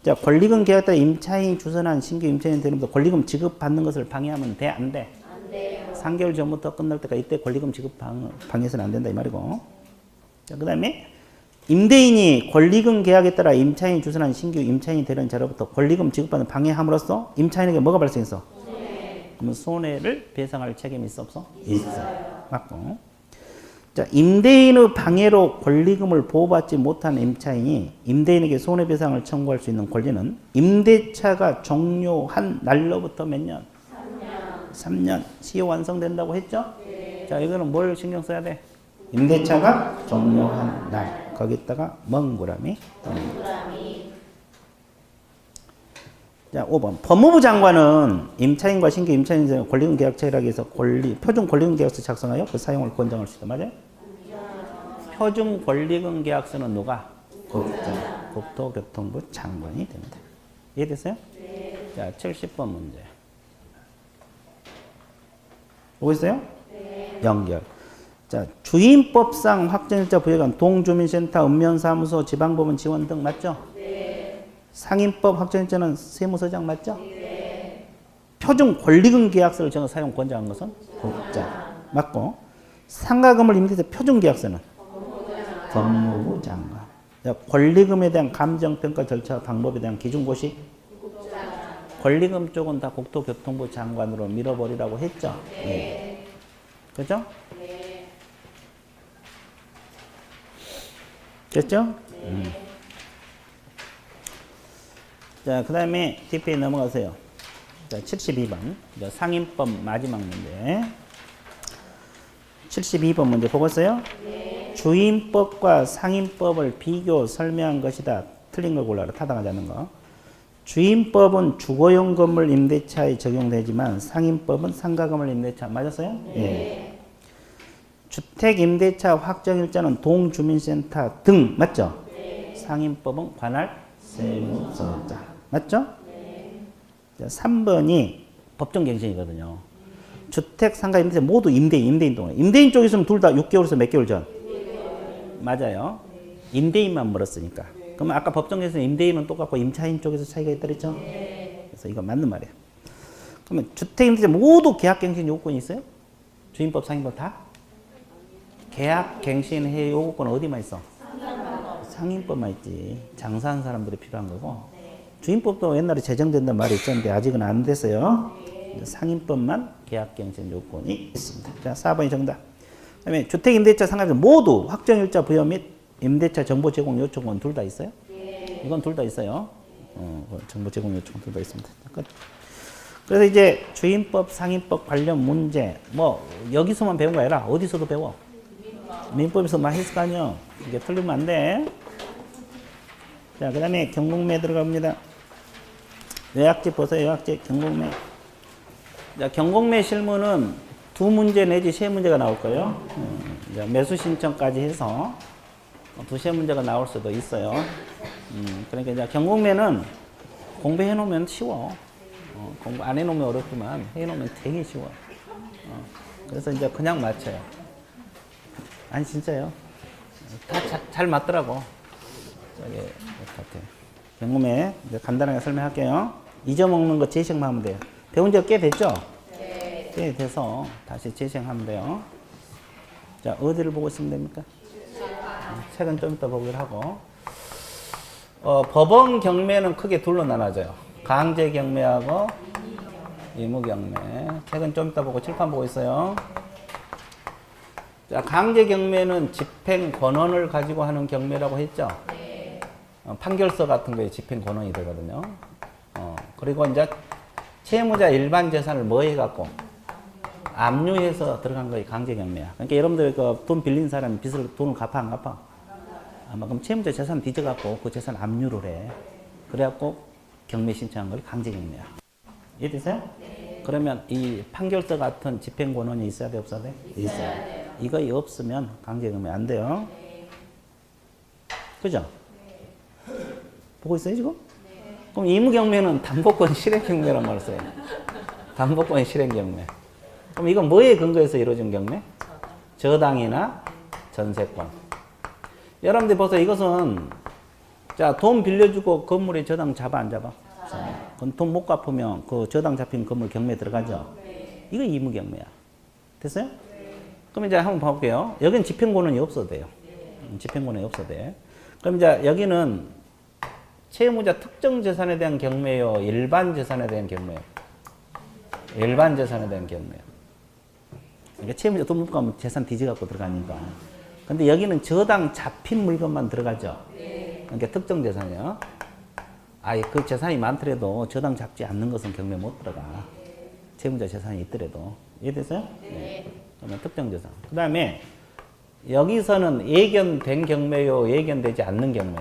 자, 권리금 계약에 따라 임차인이 주선한 신규 임차인이 되는 것도 권리금 지급받는 것을 방해하면 돼? 안 돼? 안 돼요. 3개월 전부터 끝날 때까지 이때 권리금 지급 방해해서는 안 된다 이 말이고. 자, 그 다음에 임대인이 권리금 계약에 따라 임차인이 주선한 신규 임차인이 되는 자로부터 권리금 지급받는 방해함으로써 임차인에게 뭐가 발생했어? 손해. 그러면 손해를 배상할 책임이 있어 없어? 있어요. 맞고. 자, 임대인의 방해로 권리금을 보호받지 못한 임차인이 임대인에게 손해배상을 청구할 수 있는 권리는 임대차가 종료한 날로부터 몇 년? 3년. 3년. 시효 완성된다고 했죠? 네. 자, 이거는 뭘 신경 써야 돼? 임대차가 종료한 날. 거기다가 멍구라미. 자, 5번. 법무부 장관은 임차인과 신규 임차인의 권리금 계약 체결하기 위해서 표준 권리금 계약서 작성하여 그 사용을 권장할 수 있다. 맞아요? 표준 권리금 계약서는 누가? 국토교통부 장관이 됩니다. 이해됐어요? 네. 자, 70번 문제. 보고 있어요? 네. 연결. 자, 주임법상 확정일자 부여관 동주민센터, 읍면사무소, 지방법원 지원 등 맞죠? 네. 상임법 확정일자는 세무서장 맞죠? 네. 표준 권리금 계약서를 정해 사용 권장한 것은 국장 맞고, 상가건물 임대차 표준 계약서는 법무부 장관. 자, 권리금에 대한 감정평가 절차 방법에 대한 기준고시 권리금 쪽은 다 국토교통부 장관으로 밀어버리라고 했죠? 네. 네. 그죠? 네. 됐죠? 네. 자, 그 다음에 뒷페이지 넘어가세요. 자, 72번. 상임법 마지막 문제. 72번 문제 보겠어요? 주임법과 상임법을 비교 설명한 것이다. 틀린 걸 골라라. 타당하지 않는 거. 주임법은 주거용 건물 임대차에 적용되지만 상임법은 상가건물 임대차. 맞았어요? 예. 주택 임대차 확정일자는 동주민센터 등. 맞죠? 상임법은 관할 세무서자. 맞죠? 자, 3번이 법정갱신이거든요. 주택, 상가, 임대차 모두 임대인 동안. 임대인 쪽에 있으면 둘 다 6개월에서 몇 개월 전? 맞아요. 임대인만 멀었으니까. 그러면 아까 법정에서 임대인은 똑같고 임차인 쪽에서 차이가 있다 그랬죠? 그래서 이거 맞는 말이에요. 그러면 주택, 임대차 모두 계약갱신 요건이 있어요? 주임법, 상임법 다? 계약갱신 해 요건은 어디만 있어? 상임법만 있지. 장사하는 사람들이 필요한 거고. 주임법도 옛날에 제정된다는 말이 있었는데 아직은 안 됐어요. 상임법만 계약갱신 요건이 있습니다. 자, 4번이 정답. 그 다음에 주택, 임대차, 상가에서 모두 확정일자 부여 및 임대차 정보 제공 요청은 둘 다 있어요? 이건 둘 다 있어요. 정보 제공 요청 둘 다 있습니다. 끝. 그래서 이제 주임법, 상임법 관련 문제, 뭐, 여기서만 배운 거 아니라 어디서도 배워. 민법에서 많이 했을 거 아니에요. 이게 틀리면 안 돼. 자, 그 다음에 경공매 들어갑니다. 요약집 보세요. 요약집, 경공매. 자, 경공매 실무는 두 문제 내지 세 문제가 나올 거예요. 매수 신청까지 해서 두세 문제가 나올 수도 있어요. 그러니까 이제 경공매는 공부해 놓으면 쉬워. 공부 안 해 놓으면 어렵지만 해 놓으면 되게 쉬워. 그래서 이제 그냥 맞춰요. 아니 진짜요. 다 잘 맞더라고. 저기 같아요. 경공매 이제 간단하게 설명할게요. 잊어먹는 거 재생만 하면 돼요. 배운 지가 꽤 됐죠? 네. 꽤 돼서 다시 재생하면 돼요. 자, 어디를 보고 있으면 됩니까? 책은 좀 이따 보기로 하고. 법원 경매는 크게 둘로 나눠져요. 강제 경매하고 의무 경매. 책은 좀 이따 보고 칠판 보고 있어요. 자, 강제 경매는 집행 권한을 가지고 하는 경매라고 했죠? 네. 판결서 같은 거에 집행 권한이 되거든요. 그리고 이제 채무자 일반 재산을 뭐 해갖고 압류해서 들어간 거에 강제 경매야. 그러니까 여러분들 그 돈 빌린 사람이 빚을 돈을 갚아 안 갚아? 아마 그럼 채무자 재산 뒤져갖고 그 재산 압류를 해. 그래갖고 경매 신청한 걸 강제 경매야. 이해되세요? 네. 그러면 이 판결서 같은 집행 권한이 있어야 돼 없어야 돼? 있어야 돼. 이거 없으면 강제 경매 안 돼요. 네. 그죠? 네. 보고 있어요 지금? 네. 그럼 의무 경매는 담보권 실행 경매란 말을 써요. 담보권 실행 경매. 그럼 이건 뭐에 근거해서 이루어진 경매? 저당이나 전세권. 여러분들 보세요. 이것은 자, 돈 빌려주고 건물에 저당 잡아 안 잡아? 그럼 돈 못 갚으면 그 저당 잡힌 건물 경매 들어가죠? 이거 의무 경매야. 됐어요? 그럼 이제 한번 봐볼게요. 여기는 집행권한이 없어도 돼요. 집행권한이 없어도 돼. 그럼 이제 여기는 채무자 특정 재산에 대한 경매요, 일반 재산에 대한 경매요. 일반 재산에 대한 경매요. 그러니까 채무자 돈 못 갚으면 재산 뒤져갖고 들어가니까. 근데 여기는 저당 잡힌 물건만 들어가죠. 그러니까 특정 재산이요. 아예 그 재산이 많더라도 저당 잡지 않는 것은 경매 못 들어가. 채무자 재산이 있더라도. 이해됐어요? 네. 그러면 특정 재산. 그 다음에 여기서는 예견된 경매요, 예견되지 않는 경매.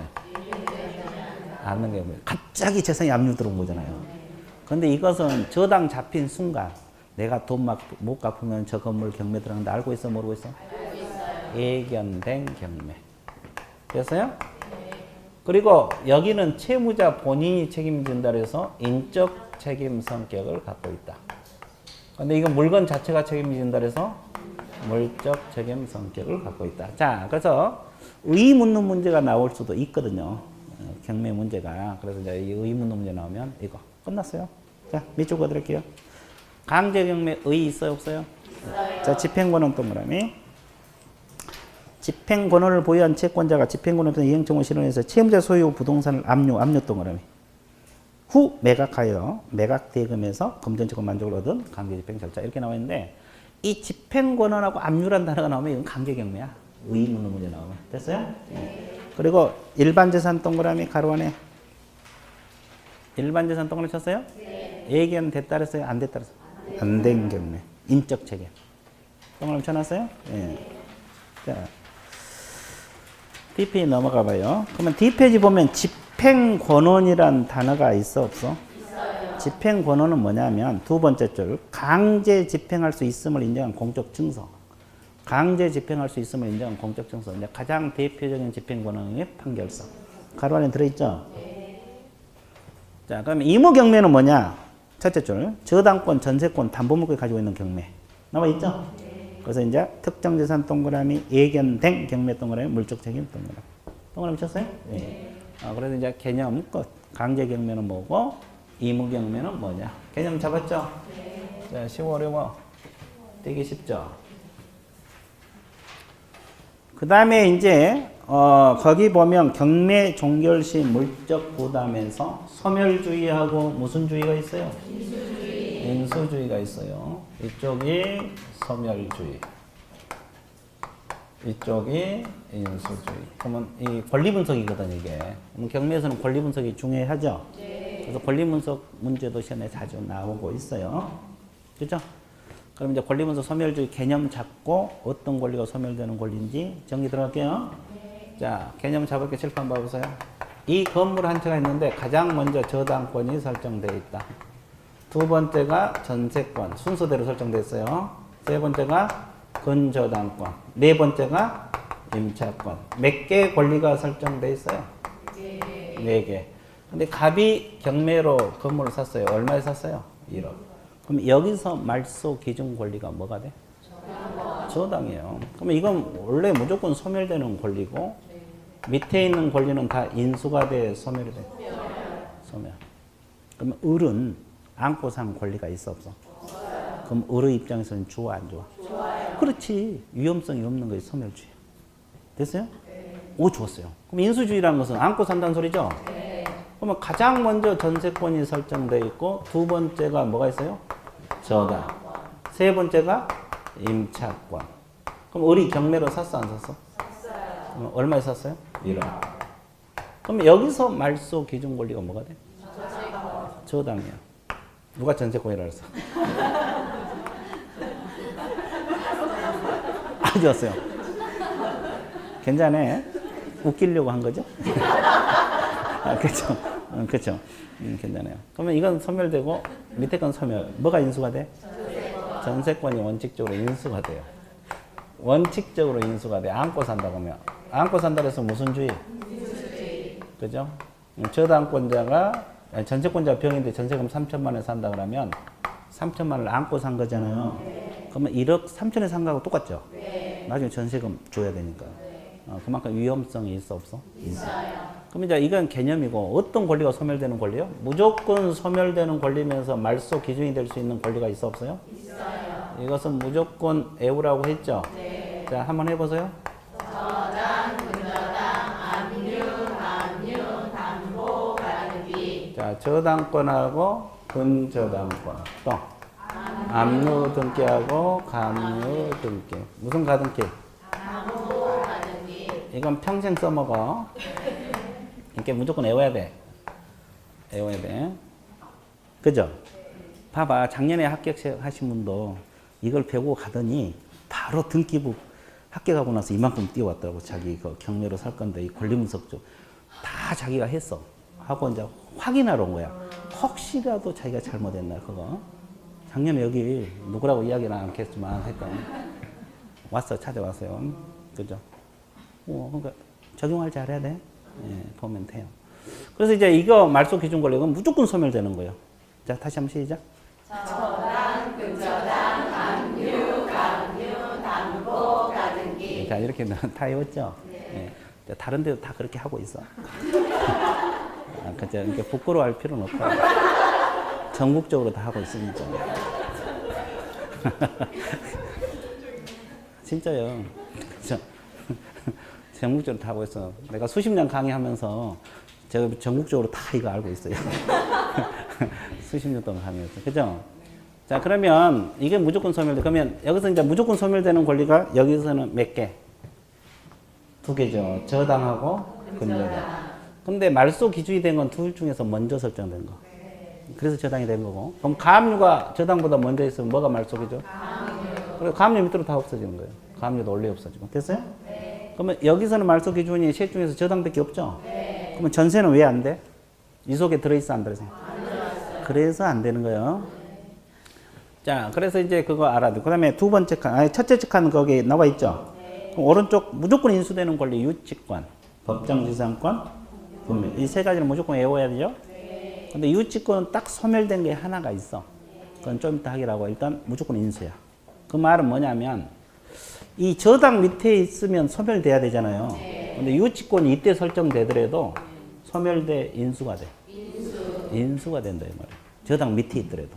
않는 경매. 갑자기 재산이 압류 들어온 거잖아요. 근데 이것은 저당 잡힌 순간 내가 돈 못 갚으면 저 건물 경매 들어가는데 알고 있어, 모르고 있어? 알고 있어요. 예견된 경매. 됐어요? 네. 그리고 여기는 채무자 본인이 책임진다 해서 인적 책임 성격을 갖고 있다. 근데 이건 물건 자체가 책임진다 해서 물적 책임 성격을 갖고 있다. 자, 그래서 의 묻는 문제가 나올 수도 있거든요. 경매 문제가. 그래서 이제 이 의 묻는 문제 나오면 이거 끝났어요. 자, 밑줄 그어드릴게요. 강제 경매 의 있어요, 없어요? 있어요. 자, 집행권은 동그라미. 집행권을 보유한 채권자가 집행권을 이행청을 실현해서 채무자 소유 부동산을 압류 동그라미. 후 매각하여 매각 대금에서 금전채권 만족을 얻은 강제 집행 절차 이렇게 나와 있는데 이 집행권한하고 압류란 단어가 나오면 이건 강제 경매야. 의 묻는 문제 나오면. 됐어요? 네. 그리고 일반 재산 동그라미 가로 안에 일반 재산 동그라미 쳤어요? 네. 예견 됐다 그랬어요? 안 됐다 그랬어요? 안 된 경매. 인적 책임. 동그라미 쳐놨어요? 예. 자, D페이지 넘어가 봐요. 그러면 D페이지 보면 집행권원이란 단어가 있어, 없어? 있어요. 집행권원은 뭐냐면 두 번째 줄, 강제 집행할 수 있음을 인정한 공적 증서. 강제 집행할 수 있음을 인정한 공적 증서. 이제 가장 대표적인 집행권원의 판결서. 가로 안에 들어있죠? 네. 자, 그러면 의무경매는 뭐냐? 첫째 줄, 저당권, 전세권, 담보물권을 가지고 있는 경매. 나와 있죠? 네. 그래서 이제 특정 재산 동그라미, 예견된 경매 동그라미, 물적 책임 동그라미. 동그라미 쳤어요? 네. 그래서 이제 개념 끝. 강제 경매는 뭐고, 의무 경매는 뭐냐? 개념 잡았죠? 네. 자, 쉬워, 어려워? 되게 쉽죠? 그 다음에 이제, 거기 보면 경매 종결 시 물적 부담에서 소멸주의하고 무슨 주의가 있어요? 인수주의가 있어요. 이쪽이 소멸주의. 이쪽이 인수주의. 그러면 이 권리분석이거든, 이게. 경매에서는 권리분석이 중요하죠? 네. 그래서 권리분석 문제도 시험에 자주 나오고 있어요. 그죠? 그럼 이제 권리분석 소멸주의 개념 잡고 어떤 권리가 소멸되는 권리인지 정리 들어갈게요. 네. 자, 개념 잡을게 칠판 봐보세요. 이 건물 한 채가 있는데 가장 먼저 저당권이 설정되어 있다. 두 번째가 전세권, 순서대로 설정되어 있어요. 세 번째가 근저당권, 네 번째가 임차권. 몇 개의 권리가 설정되어 있어요? 네 개. 근데 갑이 경매로 건물을 샀어요. 얼마에 샀어요? 1억. 그럼 여기서 말소 기준 권리가 뭐가 돼? 저당이에요. 그러면 이건 원래 무조건 소멸되는 권리고 밑에 있는 권리는 다 인수가 돼, 소멸이 돼? 소멸. 그러면 을은 안고 산 권리가 있어, 없어? 없어요. 그럼 을의 입장에서는 좋아, 안 좋아? 좋아요. 그렇지. 위험성이 없는 것이 소멸주의. 됐어요? 네. 오, 좋았어요. 그럼 인수주의라는 것은 안고 산다는 소리죠? 네. 그러면 가장 먼저 전세권이 설정되어 있고 두 번째가 뭐가 있어요? 저당. 세 번째가 임차권. 그럼 을이 경매로 샀어, 안 샀어? 샀어요. 그럼 얼마에 샀어요? 1억. 그럼 여기서 말소 기준 권리가 뭐가 돼? 저당이야. 누가 전세권이라 그랬어? 아주 좋았어요. 괜찮네. 웃기려고 한 거죠? 그렇죠. 그렇죠. 괜찮아요. 그러면 이건 소멸되고 밑에 건 소멸. 뭐가 인수가 돼? 전세권이 원칙적으로 인수가 돼요. 원칙적으로 인수가 돼. 안고 산다고 하면. 안고 산다고 해서 무슨 주의? 그죠? 저당권자가 전세권자 병인데 전세금 3천만 원에 산다 그러면 3천만 원을 안고 산 거잖아요. 네. 그러면 1억 3천에 산 거하고 똑같죠? 네. 나중에 전세금 줘야 되니까. 네. 그만큼 위험성이 있어, 없어? 있어요. 그럼 이제 이건 개념이고 어떤 권리가 소멸되는 권리요? 무조건 소멸되는 권리면서 말소 기준이 될 수 있는 권리가 있어, 없어요? 있어요. 이것은 무조건 애우라고 했죠? 네. 자, 한번 해보세요. 저당, 근저당, 압류, 담보, 가등기. 자, 저당권하고 근저당권. 또 압류 등기하고 감류 등기. 무슨 가등기? 담보 가등기. 이건 평생 써먹어. 이렇게 무조건 외워야 돼. 외워야 돼. 그죠? 봐봐. 작년에 합격하신 분도 이걸 배우고 가더니 바로 등기부 합격하고 나서 이만큼 뛰어왔더라고. 자기 그 경매로 살 건데 이 권리분석 좀 다 자기가 했어. 하고 이제 확인하러 온 거야. 혹시라도 자기가 잘못했나 그거. 작년에 여기 누구라고 이야기는 않겠지만 했던 왔어. 찾아왔어요. 그죠? 그러니까 적용할 줄 알아야 돼. 예, 보면 돼요. 그래서 이제 이거 말소 기준 권리는 무조건 소멸되는 거예요. 자, 다시 한번 시작. 저당, 근저당, 압류, 감류, 담보, 가등기. 자, 이렇게 다 외웠죠? 네. 예, 다른 데도 다 그렇게 하고 있어. 그죠? 이렇게 부끄러워할 필요는 없다. 전국적으로 다 하고 있으니까. 진짜요. 그죠? 전국적으로 다 하고 있어. 내가 수십 년 강의하면서 제가 전국적으로 다 이거 알고 있어요. 수십 년 동안 강의했어. 그죠? 자, 그러면 이게 무조건 소멸돼. 그러면 여기서 이제 무조건 소멸되는 권리가 여기서는 몇 개? 두 개죠. 저당하고 근저당. 근데 말소 기준이 된 건 둘 중에서 먼저 설정된 거. 그래서 저당이 된 거고. 그럼 가압류가 저당보다 먼저 있으면 뭐가 말소 기준? 그래서 가압류 밑으로 다 없어지는 거예요. 가압류도 원래 없어지고. 됐어요? 그러면 여기서는 말소 기준이 셋 중에서 저당밖에 없죠? 그러면 전세는 왜 안 돼? 이 속에 들어있어, 안 들어있어? 그래서 안 되는 거예요. 자, 그래서 이제 그거 알아야 돼. 그 다음에 두 번째 칸, 아니, 첫째 칸 거기 나와 있죠? 그럼 오른쪽 무조건 인수되는 권리, 유치권, 법정지상권, 분명. 이 세 가지는 무조건 외워야 되죠? 근데 유치권은 딱 소멸된 게 하나가 있어. 그건 좀 이따 하기라고. 일단 무조건 인수야. 그 말은 뭐냐면, 이 저당 밑에 있으면 소멸돼야 되잖아요. 근데 유치권이 이때 설정되더라도 소멸돼 인수가 돼. 인수가 된다, 이 말이야. 저당 밑에 있더라도.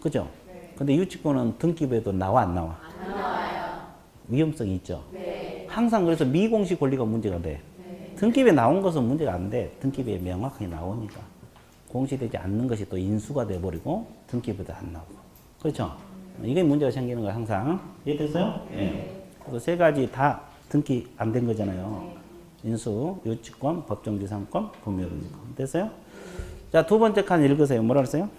그죠? 근데 유치권은 등기부에도 나와, 안 나와? 안 나와요. 위험성이 있죠? 항상 그래서 미공시 권리가 문제가 돼. 등기부에 나온 것은 문제가 안 돼. 등기부에 명확하게 나오니까. 공시되지 않는 것이 또 인수가 돼버리고 등기부에도 안 나오고. 그렇죠? 이게 문제가 생기는 거야, 항상. 이해됐어요? 예. 그래서 세 가지 다 등기 안 된 거잖아요. 인수, 유치권, 법정지상권, 분묘금융권. 됐어요? 자, 두 번째 칸 읽으세요. 뭐라 그랬어요?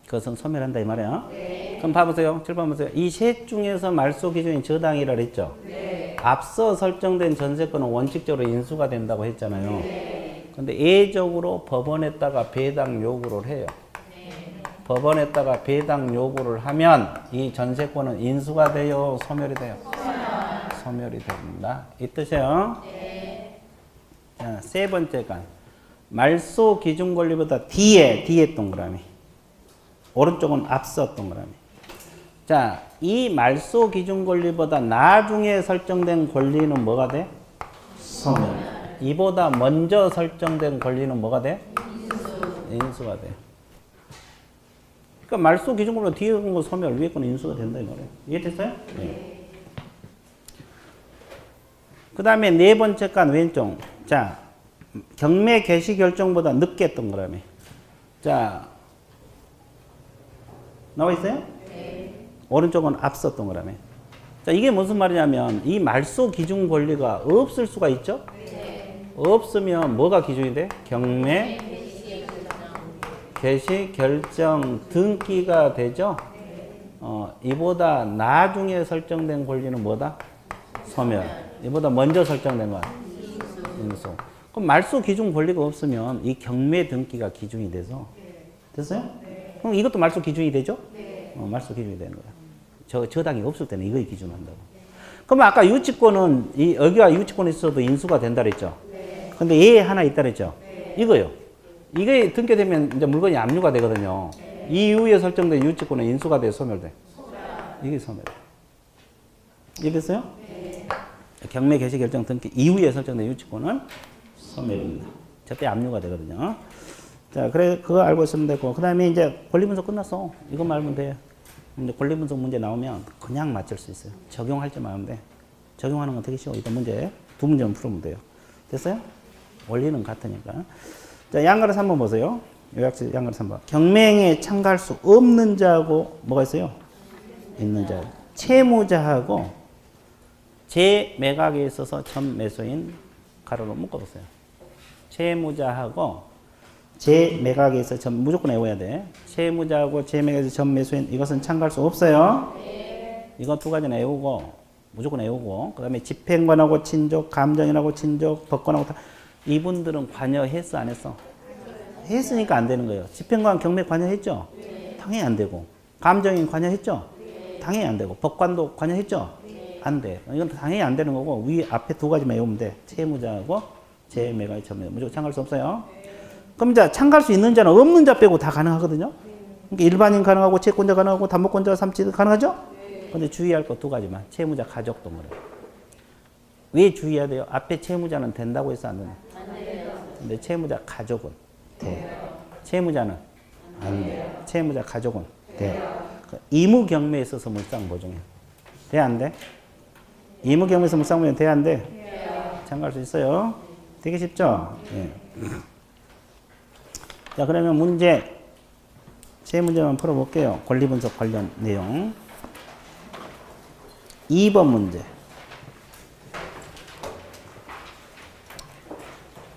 그것은 소멸한다 이 말이야. 그럼 봐보세요. 7번 보세요. 이 셋 중에서 말소 기준이 저당이라 그랬죠? 앞서 설정된 전세권은 원칙적으로 인수가 된다고 했잖아요. 근데 예적으로 법원에다가 배당 요구를 해요. 법원에다가 배당 요구를 하면 이 전세권은 인수가 돼요? 소멸이 돼요? 소멸이 됩니다. 이 뜻이에요. 자, 세 번째 간. 말소 기준 권리보다 뒤에 동그라미. 오른쪽은 앞서 동그라미. 자, 이 말소 기준 권리보다 나중에 설정된 권리는 뭐가 돼? 소멸. 이보다 먼저 설정된 권리는 뭐가 돼? 인수가 돼. 그러니까 말소 기준 권리보다 뒤에 건 소멸, 위에 건 인수가 된다 이 말이에요. 이해됐어요? 네. 그 다음에 네 번째 간 왼쪽. 자, 경매 개시 결정보다 늦게 동그라미. 자, 나와 있어요? 오른쪽은 앞서 동그라미. 자, 이게 무슨 말이냐면 이 말소 기준 권리가 없을 수가 있죠? 없으면 뭐가 기준이 돼? 경매 개시 결정 등기가 되죠? 이보다 나중에 설정된 권리는 뭐다? 소멸. 이보다 먼저 설정된 건 인수. 그럼 말소 기준 권리가 없으면 이 경매 등기가 기준이 돼서 됐어요? 그럼 이것도 말소 기준이 되죠? 말소 기준이 되는 거야. 저당이 없을 때는 이거에 기준을 한다고. 그러면 아까 유치권은 여기가 유치권이 있어도 인수가 된다 그랬죠? 근데 얘 하나 있다 그랬죠? 이거요. 이게 등기되면 이제 물건이 압류가 되거든요. 이 이후에 설정된 유치권은 인수가 돼, 소멸돼? 이게 소멸. 이해됐어요? 경매 개시 결정 등기 이후에 설정된 유치권은 소멸입니다. 저때 압류가 되거든요. 자, 그래, 그거 알고 있으면 되고. 그 다음에 이제 권리분석 끝났어. 이것만 알면 돼. 근데 권리분석 문제 나오면 그냥 맞출 수 있어요. 적용할 줄만 알면 돼. 적용하는 건 되게 쉬워. 이거 문제, 두 문제만 풀으면 돼요. 됐어요? 원리는 같으니까. 자, 양가를 3번 보세요. 요약서 양가를 3번. 경매에 참가할 수 없는 자하고 뭐가 있어요? 있는 자. 채무자하고 재매각에 있어서 전 매수인 가로로 묶어보세요. 채무자하고 재매각에 있어서 무조건 외워야 돼. 채무자하고 재매각에 있어서 전 매수인 이것은 참가할 수 없어요. 이거 두 가지는 외우고 무조건 외우고 그 다음에 집행관하고 친족, 감정인하고 친족, 법관하고 다 이분들은 관여했어 안 했어? 했으니까 안 되는 거예요. 집행관 경매 관여했죠? 당연히 안 되고. 감정인 관여했죠? 당연히 안 되고. 법관도 관여했죠? 안 돼. 이건 당연히 안 되는 거고 위 앞에 두 가지만 외우면 돼. 채무자하고 재매각에 전매 무조건 참가할 수 없어요. 그럼 이제 참가할 수 있는 자는 없는 자 빼고 다 가능하거든요. 그러니까 일반인 가능하고 채권자 가능하고 담보권자 삼치 가능하죠? 근데 주의할 거 두 가지만. 채무자 가족 동물은. 왜 주의해야 돼요? 앞에 채무자는 된다고 해서 안 되나? 안 돼요. 근데 채무자 가족은 돼. 채무자는 안 돼. 채무자 가족은 돼. 의무 경매에 있어서 물상 보증해. 돼, 안 돼? 의무 경매에서 물상 보증 돼, 안 돼? 참가할 수 있어요. 되게 쉽죠? 예. 자, 그러면 문제 세 문제만 풀어볼게요. 권리분석 관련 내용. 2번 문제.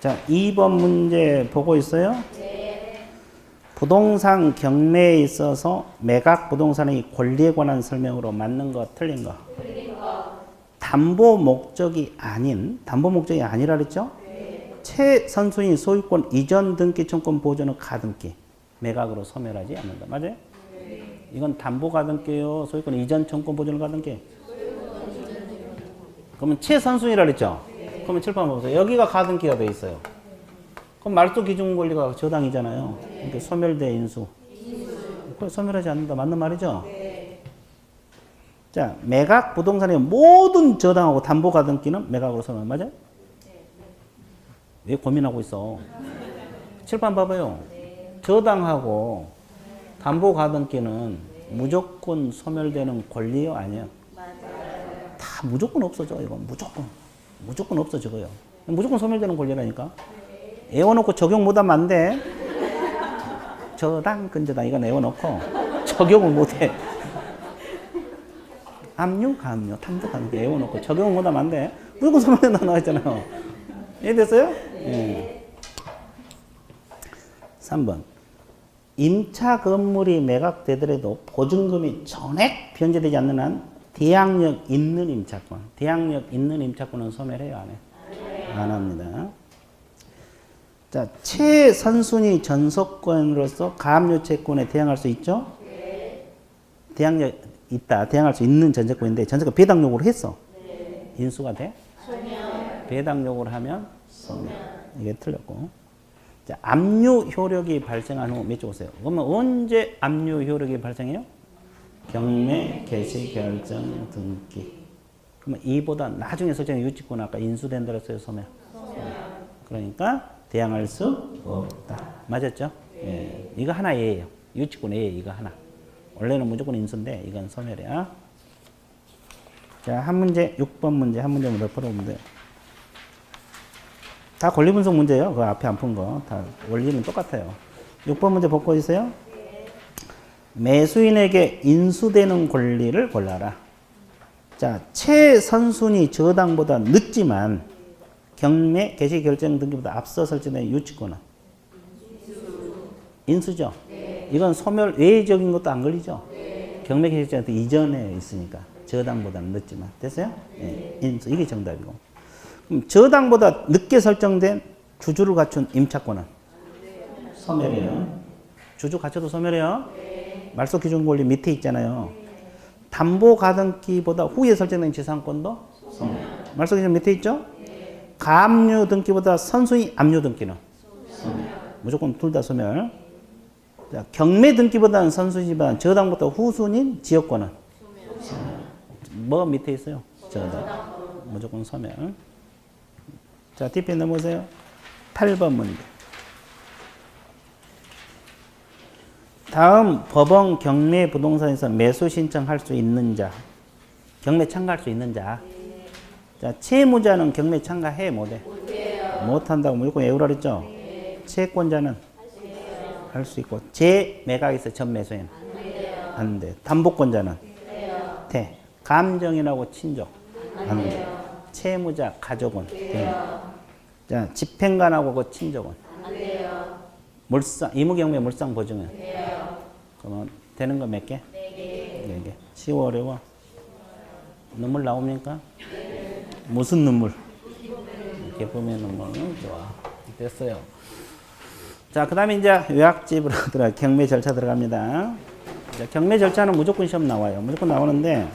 자, 2번 문제 보고 있어요? 부동산 경매에 있어서 매각 부동산의 권리에 관한 설명으로 맞는 거, 틀린 거? 담보 목적이 아니라 그랬죠? 최선순위 소유권 이전 등기 청권 보존은 가등기. 매각으로 소멸하지 않는다. 맞아요? 이건 담보 가등기요, 소유권 이전 청권 보존을 가등기. 그러면 최선순위라 그랬죠? 그러면 칠판 보세요. 여기가 가등기가 돼 있어요. 그럼 말소 기준 권리가 저당이잖아요. 그러니까 소멸 대 인수. 그걸 소멸하지 않는다. 맞는 말이죠? 자, 매각 부동산의 모든 저당하고 담보 가등기는 매각으로 소멸. 맞아요? 왜 고민하고 있어? 칠판 봐봐요. 저당하고 담보 가등기는 무조건 소멸되는 권리요, 아니에요? 다 무조건 없어져. 이건 무조건 없어져요. 무조건 소멸되는 권리라니까. 애워놓고 적용 못하면 안 돼. 저당, 근저당 이건 애워놓고 적용을 못해. 압류, 가압류, 담보, 가압류 애워놓고 적용을 못하면 안 돼. 무조건 소멸된다 나와있잖아요. 이해됐어요? 네. 3번. 임차 건물이 매각되더라도 보증금이 전액 변제되지 않는 한 대항력 있는 임차권은 소멸해요, 안 해요? 안 합니다. 자, 최선순위 전속권으로서 가압류 채권에 대항할 수 있죠? 대항력 있다. 대항할 수 있는 전세권인데 전세권 배당 요구를 했어. 인수가 돼? 배당 요구를 하면 소멸. 이게 틀렸고. 자, 압류 효력이 발생한 후 몇 주 오세요? 그러면 언제 압류 효력이 발생해요? 경매, 개시, 결정, 등기. 그러면 이보다 나중에 설정해 유치권 아까 인수된다 그랬어요, 소멸. 그러니까 대항할 수 없다. 맞았죠? 예. 이거 하나 예예요. 유치권 예, 이거 하나. 원래는 무조건 인수인데 이건 소멸이야. 자, 한 문제, 6번 문제, 한 문제만 더 풀어보면 돼요. 다 권리분석 문제예요. 그 앞에 안 푼 거. 다 원리는 똑같아요. 6번 문제 보고 있어요? 매수인에게 인수되는 권리를 골라라. 자, 최선순위 저당보다 늦지만 경매, 개시, 결정 등기보다 앞서 설정된 유치권은 인수죠. 이건 소멸 외적인 것도 안 걸리죠. 경매, 개시, 결정 이전에 있으니까 저당보다는 늦지만 됐어요? 네. 인수 이게 정답이고. 그럼 저당보다 늦게 설정된 주주를 갖춘 임차권은 소멸이에요. 주주 갖춰도 소멸이에요. 말소 기준 권리 밑에 있잖아요. 담보 가등기보다 후에 설정된 지상권도 소멸. 말소 기준 밑에 있죠? 가압류 등기보다 선순위 압류 등기는 소멸. 무조건 둘 다 소멸. 자, 경매 등기보다는 선순위보다는 저당보다 후순위인 지역권은 소멸. 뭐 밑에 있어요? 저당. 무조건 소멸. 자, 뒤에 넘어오세요. 8번 문제. 다음 법원 경매 부동산에서 매수 신청할 수 있는 자. 경매 참가할 수 있는 자. 자, 채무자는 경매 참가해 못해? 못한다고 무조건 외우라 그랬죠? 채권자는 할 수 있고 재매각에서 전매수인 안 돼. 담보권자는 돼. 감정인하고 친족 안 돼. 채무자 가족은 돼. 자, 집행관하고 그 친족은 물상 이무경매 물상 보증은 그러면 되는 거 몇 개? 4개. 쉬워 어려워? 눈물 나옵니까? 무슨 눈물? 기쁨의 눈물. 좋아. 됐어요. 자, 그 다음에 이제 요약집으로 들어가 경매 절차 들어갑니다. 자, 경매 절차는 무조건 시험 나와요. 무조건 나오는데,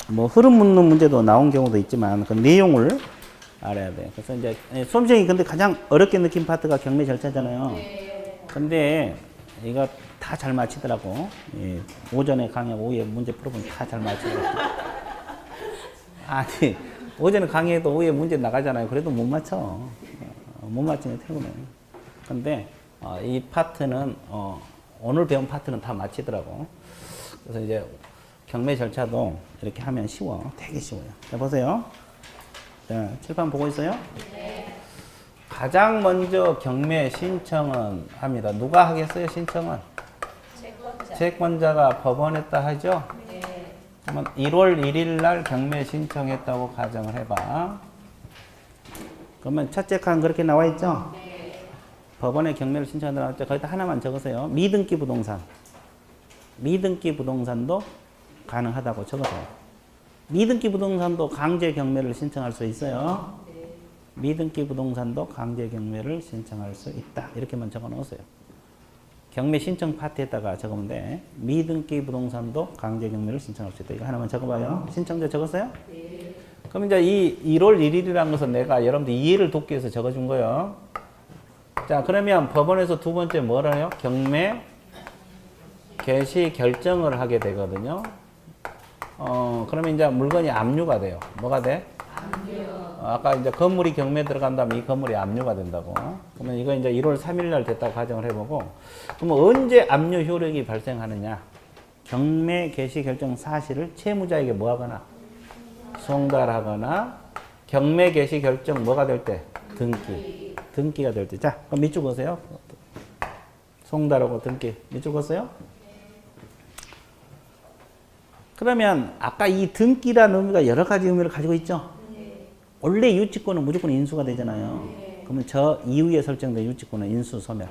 뭐, 흐름 묻는 문제도 나온 경우도 있지만, 그 내용을 알아야 돼. 그래서 이제, 수험생이 근데 가장 어렵게 느낀 파트가 경매 절차잖아요. 근데, 이거 다 잘 맞히더라고. 예, 오전에 강의하고 오후에 문제 풀어보면 다 잘 맞히더라고. 아니, 오전에 강의해도 오후에 문제 나가잖아요. 그래도 못 맞춰. 못 맞추면 퇴근해. 근데, 이 파트는, 오늘 배운 파트는 다 맞히더라고. 그래서 이제 경매 절차도 이렇게 하면 쉬워. 되게 쉬워요. 자, 보세요. 자, 칠판 보고 있어요? 네. 가장 먼저 경매 신청은 합니다. 누가 하겠어요, 신청은? 채권자가 법원에다 하죠? 네. 그러면 1월 1일 날 경매 신청했다고 가정을 해봐. 그러면 첫째 칸 그렇게 나와 있죠? 법원에 경매를 신청한다 나왔죠? 거기다 하나만 적으세요. 미등기 부동산. 미등기 부동산도 가능하다고 적으세요. 미등기 부동산도 강제 경매를 신청할 수 있어요. 미등기 부동산도 강제 경매를 신청할 수 있다. 이렇게만 적어 놓으세요. 경매 신청 파트에다가 적으면 돼. 미등기 부동산도 강제 경매를 신청할 수 있다. 이거 하나만 적어봐요. 신청자 적었어요? 네. 그럼 이제 이 1월 1일이라는 것은 내가 여러분들 이해를 돕기 위해서 적어준 거예요. 자, 그러면 법원에서 두 번째 뭐라요? 경매 개시 결정을 하게 되거든요. 그러면 이제 물건이 압류가 돼요. 뭐가 돼? 아까 이제 건물이 경매 들어간다면 이 건물이 압류가 된다고. 그러면 이거 이제 1월 3일 날 됐다고 가정을 해보고, 그러면 언제 압류 효력이 발생하느냐? 경매 개시 결정 사실을 채무자에게 뭐 하거나 송달하거나 경매 개시 결정 뭐가 될 때? 등기가 될 때. 자, 그럼 밑줄 보세요. 송달하고 등기. 밑줄 보세요. 그러면 아까 이 등기라는 의미가 여러 가지 의미를 가지고 있죠? 원래 유치권은 무조건 인수가 되잖아요. 그러면 저 이후에 설정된 유치권은 인수, 소멸.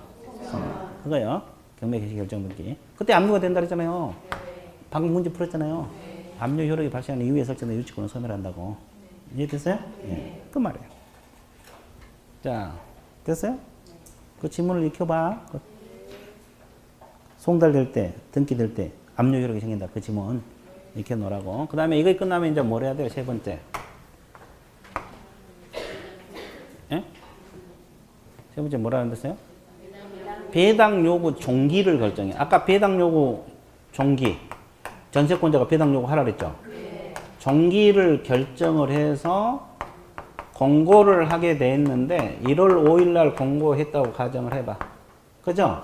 그거요. 경매 개시 결정 등기. 그때 압류가 된다 그랬잖아요. 방금 문제 풀었잖아요. 압류 효력이 발생하는 이후에 설정된 유치권은 소멸한다고. 이해됐어요? 네. 그 말이에요. 자, 됐어요? 그 지문을 익혀봐. 송달될 때, 등기될 때 압류 효력이 생긴다. 그 지문 익혀놓으라고. 그 다음에 이거 끝나면 이제 뭘 해야 돼요? 세 번째. 예? 세 번째 뭐라는 데서요? 배당 요구 종기를 결정해. 아까 배당 요구 종기. 전세권자가 배당 요구 하라 그랬죠? 종기를 결정을 해서 공고를 하게 돼 있는데 1월 5일 날 공고했다고 가정을 해봐. 그죠?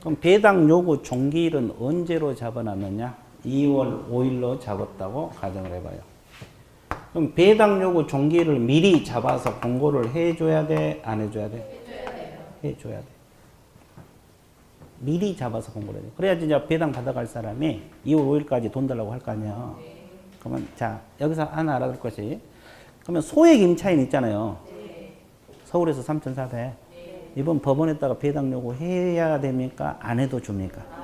그럼 배당 요구 종기일은 언제로 잡아놨느냐? 2월 5일로 잡았다고 가정을 해봐요. 그럼 배당 요구 종기일을 미리 잡아서 공고를 해줘야 돼? 안 해줘야 돼? 해줘야 돼. 미리 잡아서 공고를 해야 돼. 그래야지 이제 배당 받아갈 사람이 2월 5일까지 돈 달라고 할 거 아니야. 그러면 자, 여기서 하나 알아둘 것이, 그러면 소액 임차인 있잖아요. 서울에서 3,400. 이번 법원에다가 배당 요구 해야 됩니까? 안 해도 줍니까?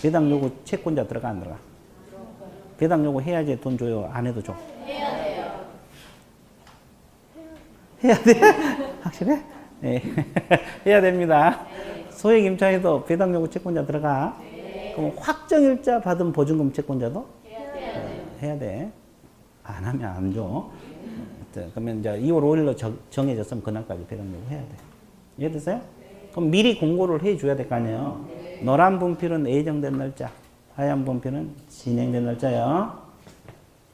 배당 요구 채권자 들어가 안 들어가? 배당 요구 해야지 돈 줘요? 안 해도 줘? 해야 돼요. 해야 돼? 확실해? 네. 해야 됩니다. 소액 임차인도 배당 요구 채권자 들어가? 그럼 확정일자 받은 보증금 채권자도? 해야 돼. 안 하면 안 줘. 그러면 이제 2월 5일로 정해졌으면 그날까지 배당 요구 해야 돼. 이해됐어요? 그럼 미리 공고를 해줘야 될 거 아니에요. 노란 분필은 예정된 날짜, 하얀 분필은 진행된 날짜요.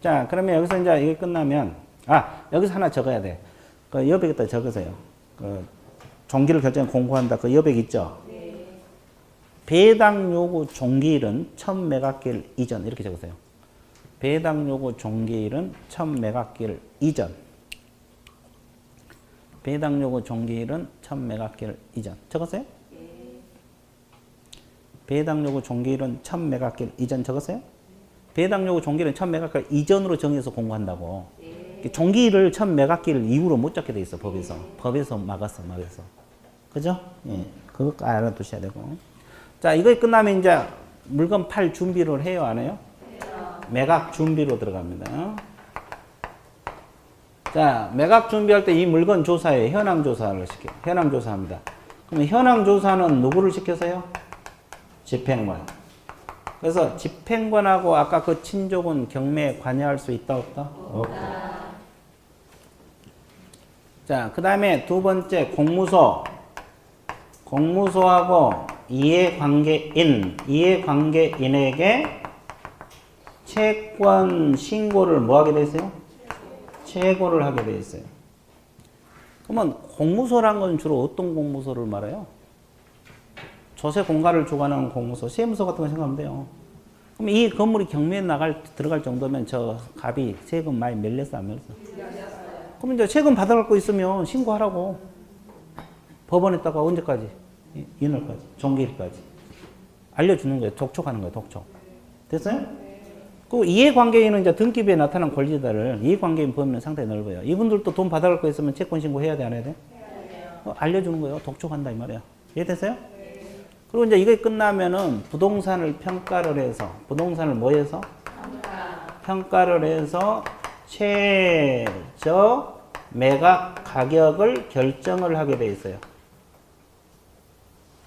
자, 그러면 여기서 이제 이게 끝나면, 여기서 하나 적어야 돼. 그 여백에다 적으세요. 그 종기를 결정해 공고한다. 그 여백 있죠? 배당 요구 종기일은 1000매각길 이전. 이렇게 적으세요. 배당 요구 종기일은 1000매각길 이전. 배당 요구 종기일은 1000매각길 이전. 적었어요? 배당 요구 종기일은 1000매각길 이전 적었어요? 배당 요구 종기일은 1000매각길 이전으로 정해서 공고한다고. 종기일을 1000매각길 이후로 못 잡게 돼 있어, 법에서. 법에서 막았어. 그죠? 예. 그거 알아두셔야 되고. 자, 이거 끝나면 이제 물건 팔 준비를 해요, 안 해요? 매각 준비로 들어갑니다. 자, 매각 준비할 때 이 물건 조사에 현황 조사를 시켜요. 현황 조사합니다. 그럼 현황 조사는 누구를 시켜서요? 집행관. 그래서 집행관하고 아까 그 친족은 경매에 관여할 수 있다, 없다? 없다. 자, 그 다음에 두 번째 공무소. 공무소하고 이해관계인에게 채권 신고를 뭐 하게 돼 있어요? 최고를 하게 돼 있어요. 그러면 공무소란 건 주로 어떤 공무소를 말해요? 조세 공가를 주관하는 공무소, 세무서 같은 거 생각하면 돼요. 그럼 이 건물이 경매에 들어갈 정도면 저 갑이 세금 많이 밀렸어, 안 밀렸어? 그럼 이제 세금 받아갖고 있으면 신고하라고. 법원에다가 언제까지? 이날까지, 종기일까지. 알려주는 거예요. 독촉하는 거예요, 독촉. 됐어요? 그 이해관계인은 이제 등기부에 나타난 권리자를 이해관계인 범위는 상당히 넓어요. 이분들도 돈 받아갈 거 있으면 채권 신고해야 돼, 안 해야 돼? 알려주는 거예요. 독촉한다 이 말이야. 이해됐어요? 그리고 이제 이게 끝나면은 부동산을 평가를 해서 부동산을 뭐 해서? 평가를 해서 최저 매각 가격을 결정을 하게 돼 있어요.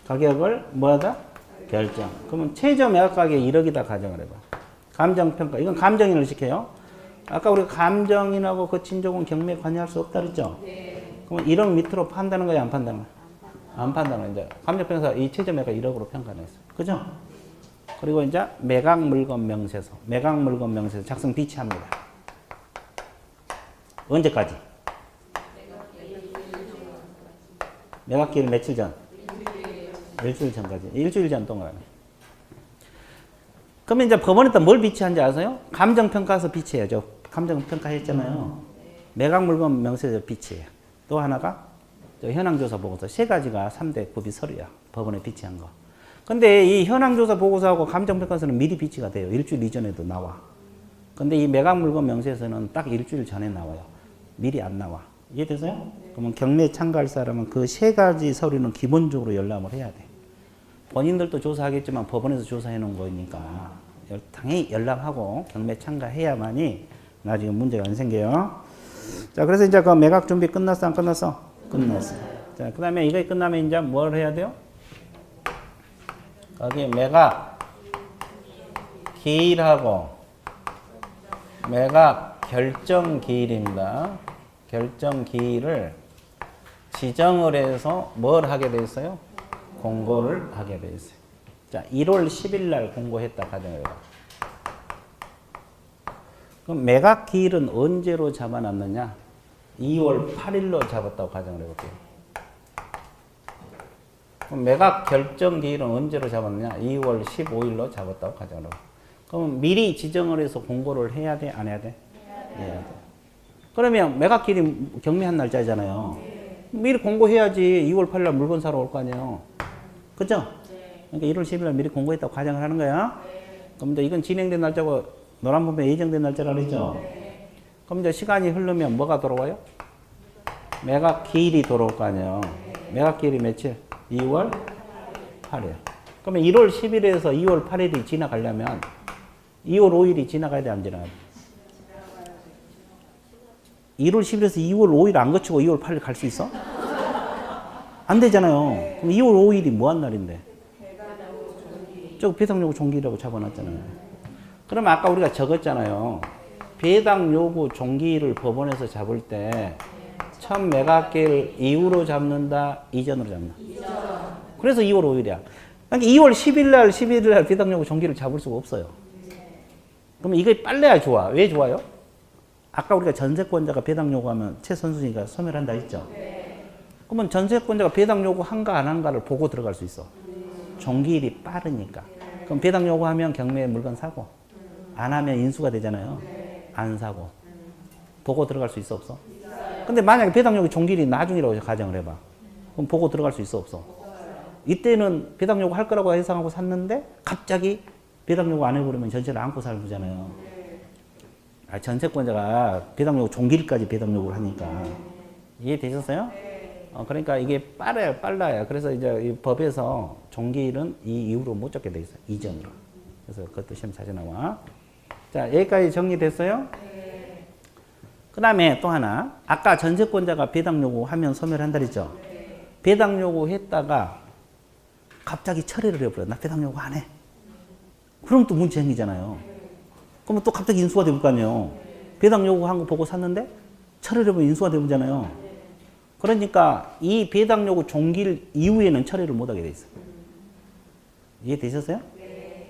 가격을 뭐하다? 결정. 그러면 최저 매각 가격이 1억이다 가정을 해봐. 감정평가. 이건 감정인을 시켜요. 아까 우리가 감정인하고 그 친족은 경매에 관여할 수 없다 그랬죠? 그러면 1억 밑으로 판다는 거야, 안 판다는 거야? 안 판다는 거야. 이제 감정평가 이 최저 매각 1억으로 평가했어. 그죠? 그리고 이제 매각 물건 명세서. 매각 물건 명세서 작성 비치합니다. 언제까지? 매각기일 며칠 전? 일주일 전까지. 일주일 전 동안. 그러면 이제 법원에다 뭘 비치한지 아세요? 감정평가서 비치해야죠. 감정평가 했잖아요. 매각물건 명세서 비치해요. 또 하나가 현황조사 보고서. 세 가지가 3대 구비 서류야. 법원에 비치한 거. 근데 이 현황조사 보고서하고 감정평가서는 미리 비치가 돼요. 일주일 이전에도 나와. 근데 이 매각물건 명세서는 딱 일주일 전에 나와요. 미리 안 나와. 이해되세요? 그러면 경매 참가할 사람은 그 세 가지 서류는 기본적으로 열람을 해야 돼. 본인들도 조사하겠지만 법원에서 조사해 놓은 거니까 당연히 열람하고 경매 참가해야만이 나중에 문제가 안 생겨요. 자, 그래서 이제 그 매각 준비 끝났어, 안 끝났어? 끝났어. 자, 그 다음에 이거 끝나면 이제 뭘 해야 돼요? 거기 매각 기일하고 매각 결정 기일입니다. 결정 기일을 지정을 해서 뭘 하게 돼 있어요? 공고를 하게 돼 있어요. 자, 1월 10일 날 공고했다 가정해요. 그럼 매각 기일은 언제로 잡아놨느냐? 2월 8일로 잡았다고 가정을 해볼게요. 그럼 매각 결정 기일은 언제로 잡았느냐? 2월 15일로 잡았다고 가정을 해볼게요. 그럼 미리 지정을 해서 공고를 해야 돼? 안 해야 돼? 해야 돼. 그러면 매각 기일이 경매한 날짜잖아요. 미리 공고해야지 2월 8일 날 물건 사러 올 거 아니에요. 그죠? 그러니까 1월 10일 날 미리 공고했다고 가정을 하는 거야. 그럼 이제 이건 진행된 날짜고 노란 부분에 예정된 날짜라 그러죠? 그럼 이제 시간이 흐르면 뭐가 돌아와요? 매각 기일이 돌아올 거 아니에요. 매각 기일이 며칠? 2월 8일. 그러면 1월 10일에서 2월 8일이 지나가려면 2월 5일이 지나가야 돼, 안 지나가야 돼? 1월 10일에서 2월 5일 안 거치고 2월 8일 갈 수 있어? 안 되잖아요. 그럼 2월 5일이 뭐 한 날인데? 저거 배당요구 종기라고 잡아놨잖아요. 그럼 아까 우리가 적었잖아요. 배당요구 종기를 법원에서 잡을 때 첫 매각기일 이후로 잡는다, 이전으로 잡는다? 그래서 2월 5일이야. 그러니까 2월 10일 날, 11일 날 배당요구 종기를 잡을 수가 없어요. 그럼 이게 빨라야 좋아. 왜 좋아요? 아까 우리가 전세권자가 배당 요구하면 최선순위가 소멸한다 했죠? 그러면 전세권자가 배당 요구한가 안 한가를 보고 들어갈 수 있어. 종기일이 빠르니까. 그럼 배당 요구하면 경매에 물건 사고, 안 하면 인수가 되잖아요. 안 사고. 보고 들어갈 수 있어, 없어? 근데 만약에 배당 요구 종기일이 나중이라고 가정을 해봐. 그럼 보고 들어갈 수 있어, 없어? 이때는 배당 요구 할 거라고 예상하고 샀는데 갑자기 배당 요구 안 해버리면 전세를 안고 살잖아요. 전세권자가 배당 요구 종기일까지 배당 요구를 하니까. 이해되셨어요? 그러니까 이게 빨라요. 그래서 이제 이 법에서 종기일은 이 이후로 못 잡게 돼 있어요. 이전으로. 그래서 그것도 시험 자주 나와. 자, 여기까지 정리됐어요? 그 다음에 또 하나. 아까 전세권자가 배당 요구하면 소멸한다 그랬죠? 배당 요구했다가 갑자기 철회를 해버려. 나 배당 요구 안 해. 그럼 또 문제 생기잖아요. 그러면 또 갑자기 인수가 될 거 아니에요. 배당 요구한 거 보고 샀는데 철회를 해보면 인수가 되잖아요. 그러니까 이 배당 요구 종기일 이후에는 철회를 못하게 돼 있어요. 이해되셨어요?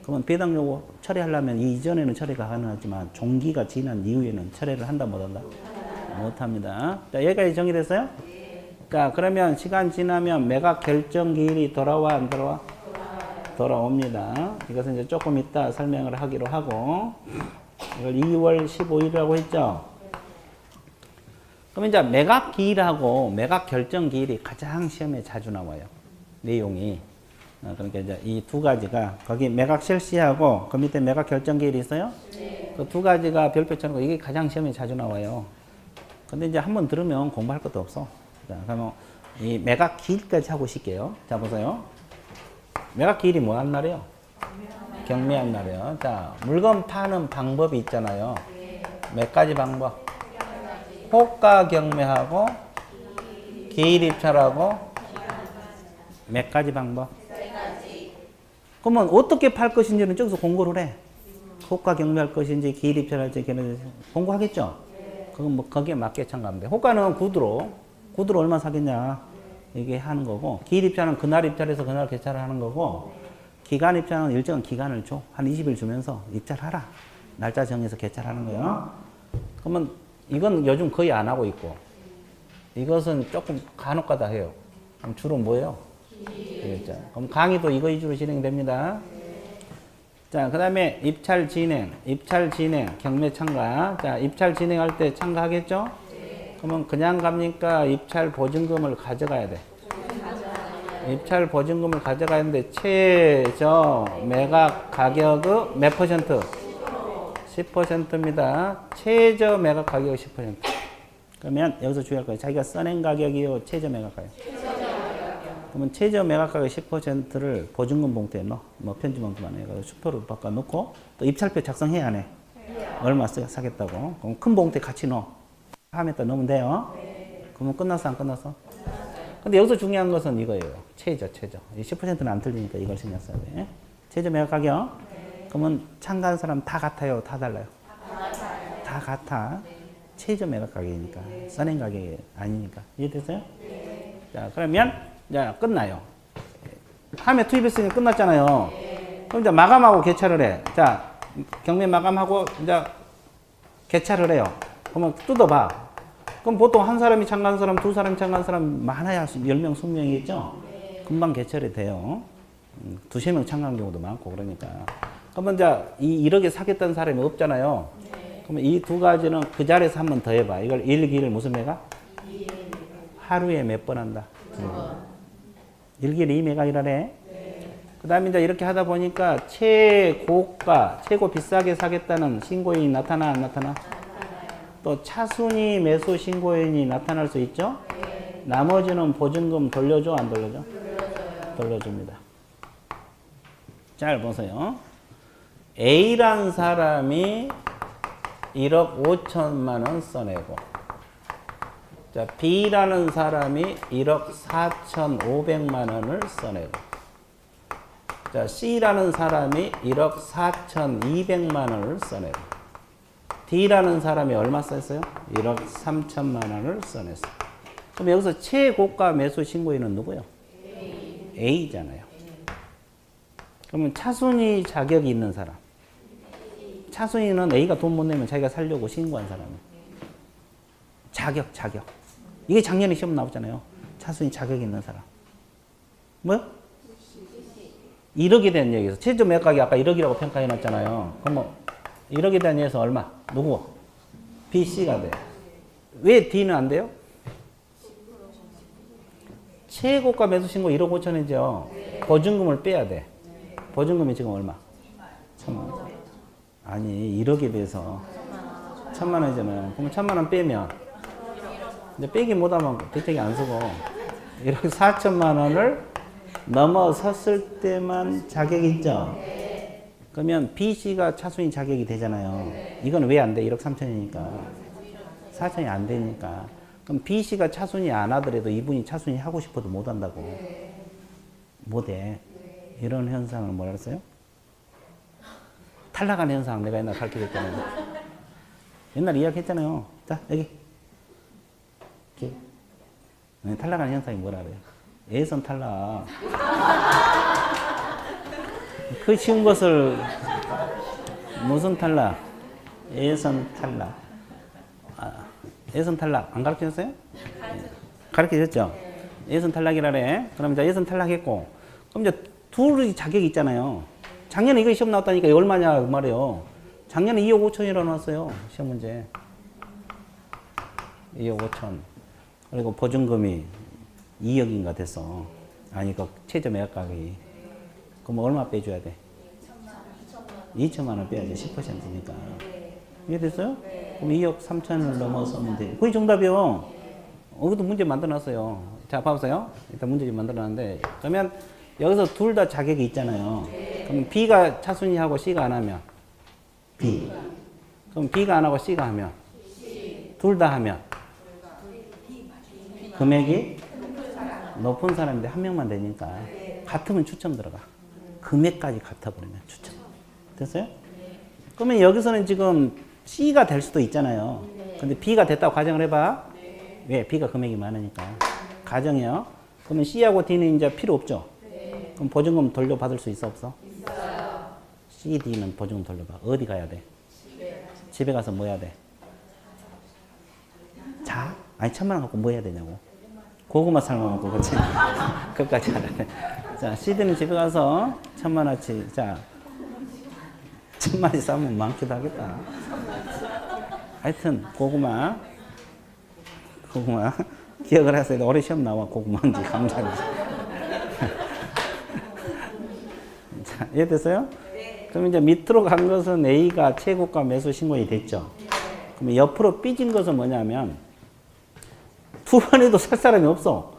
그러면 배당 요구 처리하려면 이전에는 처리가 가능하지만 종기가 지난 이후에는 처리를 한다 못한다? 못합니다. 자, 여기까지 정리됐어요? 자, 그러면 시간 지나면 매각 결정 기일이 돌아와 안 돌아와? 돌아옵니다. 이것은 이제 조금 이따 설명을 하기로 하고, 이걸 2월 15일이라고 했죠? 그럼 이제 매각 기일하고 매각 결정 기일이 가장 시험에 자주 나와요. 내용이. 그러니까 이제 이 두 가지가 거기 매각 실시하고 그 밑에 매각 결정 기일이 있어요? 그 두 가지가 별표처럼 이게 가장 시험에 자주 나와요. 근데 이제 한번 들으면 공부할 것도 없어. 자, 그러면 이 매각 기일까지 하고 쉴게요. 자, 보세요. 매각 기일이 뭐 한 날이에요? 경매한 날이에요. 자, 물건 파는 방법이 있잖아요. 몇 가지 방법? 호가 경매하고 기일 입찰하고 몇 가지 방법? 그러면 어떻게 팔 것인지는 저기서 공부를 해. 호가 경매할 것인지 기일 입찰할지 걔는 공부하겠죠. 그건 뭐 거기에 맞게 참가하면 돼. 호가는 구두로 얼마 사겠냐 이게 하는 거고, 기일 입찰은 그날 입찰해서 그날 개찰을 하는 거고, 기간 입찰은 일정한 기간을 줘. 한 20일 주면서 입찰하라. 날짜 정해서 개찰하는 거예요. 그러면 이건 요즘 거의 안 하고 있고, 이것은 조금 간혹가다 해요. 그럼 주로 뭐예요? 그럼 강의도 이거 위주로 진행됩니다. 자, 그 다음에 입찰 진행, 경매 참가. 자, 입찰 진행할 때 참가하겠죠? 그러면 그냥 갑니까? 입찰 보증금을 가져가야 돼. 입찰 보증금을 가져가야 하는데, 최저 매각 가격의 몇 퍼센트? 10%입니다. 최저 매각 가격의 10%. 그러면 여기서 주의할 거예요. 자기가 써낸 가격이요, 최저 매각 가격. 그러면 최저 매각 가격 10%를 보증금 봉투에 넣어. 뭐 편지 봉투만 해. 수표로 바꿔 놓고, 또 입찰표 작성해야 하네. 얼마 사겠다고. 그럼 큰 봉투에 같이 넣어. 다음에다 넣으면 돼요. 그러면 끝났어, 안 끝났어? 근데 여기서 중요한 것은 이거예요. 최저. 10%는 안 틀리니까 이걸 신경 써야 돼. 최저 매각 가격. 그러면 참가한 사람 다 같아요? 다 달라요? 다 같아. 최저 매각 가격이니까. 써낸 가격이 아니니까. 이해됐어요? 자, 그러면, 자, 끝나요. 함에 투입했으니까 끝났잖아요. 그럼 이제 마감하고 개찰을 해. 자, 경매 마감하고 이제 개찰을 해요. 그러면 뜯어봐. 그럼 보통 한 사람이 참가한 사람, 두 사람이 참가한 사람 많아야 10명, 20명이겠죠? 금방 개찰이 돼요. 두세 명 참가한 경우도 많고, 그러니까. 그러면 이제 이 1억에 사겠다는 사람이 없잖아요. 그러면 이 두 가지는 그 자리에서 한 번 더 해봐. 이걸 일기를 무슨 매각? 하루에 몇 번 한다? 일기를 2매각이라네. 그 다음에 이제 이렇게 하다 보니까 최고가, 최고 비싸게 사겠다는 신고인이 나타나, 안 나타나? 또 차순위 매수 신고인이 나타날 수 있죠? 나머지는 보증금 돌려줘, 안 돌려줘? 돌려줍니다. 잘 보세요. A란 사람이 1억 5천만 원 써내고, 자, B라는 사람이 1억 4,500만 원을 써내고, 자, C라는 사람이 1억 4,200만 원을 써내고, D라는 사람이 얼마 썼어요? 1억 3천만 원을 써냈어요. 그럼 여기서 최고가 매수 신고인은 누구예요? A잖아요. 그러면 차순위 자격이 있는 사람. 차순위는 A가 돈 못 내면 자기가 살려고 신고한 사람이에요. 자격. 이게 작년에 시험 나왔잖아요. 차순위 자격이 있는 사람. 뭐요? 1억에 대한 얘기에서 최저 매각이 아까 1억이라고 평가해 놨잖아요. 그럼 뭐 1억에 대한 얘기에서 얼마? 누구? B, C가 돼. 왜 D는 안 돼요? 최고가 매수 신고 1억 5천이죠. 보증금을 빼야 돼. 보증금이 지금 얼마? 1,000만 원. 아니, 1억에 비해서 1,000만 원이잖아요. 그럼 1,000만 원 빼면 이제 빼기 못하면 대책이 안 쓰고 1억 4천만 원을 넘어섰을 때만 자격이 있죠. 그러면 B, C가 차순위 자격이 되잖아요. 이건 왜 안 돼? 1억 3천이니까. 4천이 안 되니까. 그럼 B, C가 차순위 안 하더라도 이분이 차순위 하고 싶어도 못 한다고. 못해. 이런 현상을 뭐라 그랬어요? 탈락한 현상 내가 옛날 가르쳐줬잖아요. 옛날 이야기했잖아요. 자, 여기. 네, 탈락한 현상이 뭐라 그래요? 예선 탈락. 그 쉬운 것을 무슨 탈락? 예선 탈락. 예선 탈락 안 가르쳐줬어요? 가르쳐줬죠? 예선 탈락이라래. 그럼 이제 예선 탈락했고, 그럼 이제 둘이 자격이 있잖아요. 작년에 이거 시험 나왔다니까 이거 얼마냐 그 말이에요. 작년에 2억 5천이라고 나왔어요. 시험 문제. 2억 5천. 그리고 보증금이 2억인가 됐어. 아니, 그 최저 매각 가격이. 그럼 얼마 빼줘야 돼? 2천만 원 빼야지. 10%니까. 이해됐어요? 그럼 2억 3천을 넘어서면 돼. 거의 정답이요. 여기도 문제 만들어놨어요. 자, 봐보세요. 일단 문제 좀 만들어놨는데. 그러면 여기서 둘 다 자격이 있잖아요. 그럼 B가 차순위하고 C가 안 하면 B. 그럼 B가 안 하고 C가 하면 둘 다 하면 금액이 높은 사람인데 한 명만 되니까 같으면 추첨 들어가. 금액까지 같아버리면 추첨. 됐어요? 그러면 여기서는 지금 C가 될 수도 있잖아요. 근데 B가 됐다고 가정을 해봐. 왜? B가 금액이 많으니까. 가정이요. 그러면 C하고 D는 이제 필요 없죠? 그럼 보증금 돌려받을 수 있어, 없어? 있어요. C, D는 보증금 돌려받아. 어디 가야 돼? 집에 가서 뭐 해야 돼? 자? 아니, 1,000만 원 갖고 뭐 해야 되냐고. 고구마 삶아먹고, 그렇지? 끝까지 알아야 돼. 자, CD는 집에 가서 1,000만 원치. 자, 1,000마리 싸면 많기도 하겠다. 하여튼, 고구마. 기억을 하세요. 올해 시험 나와. 고구마인지, 감자인지. 자, 이해됐어요? 네. 그럼 이제 밑으로 간 것은 A가 최고가 매수 신고이 됐죠? 그럼 옆으로 삐진 것은 뭐냐면, 두 번에도 살 사람이 없어.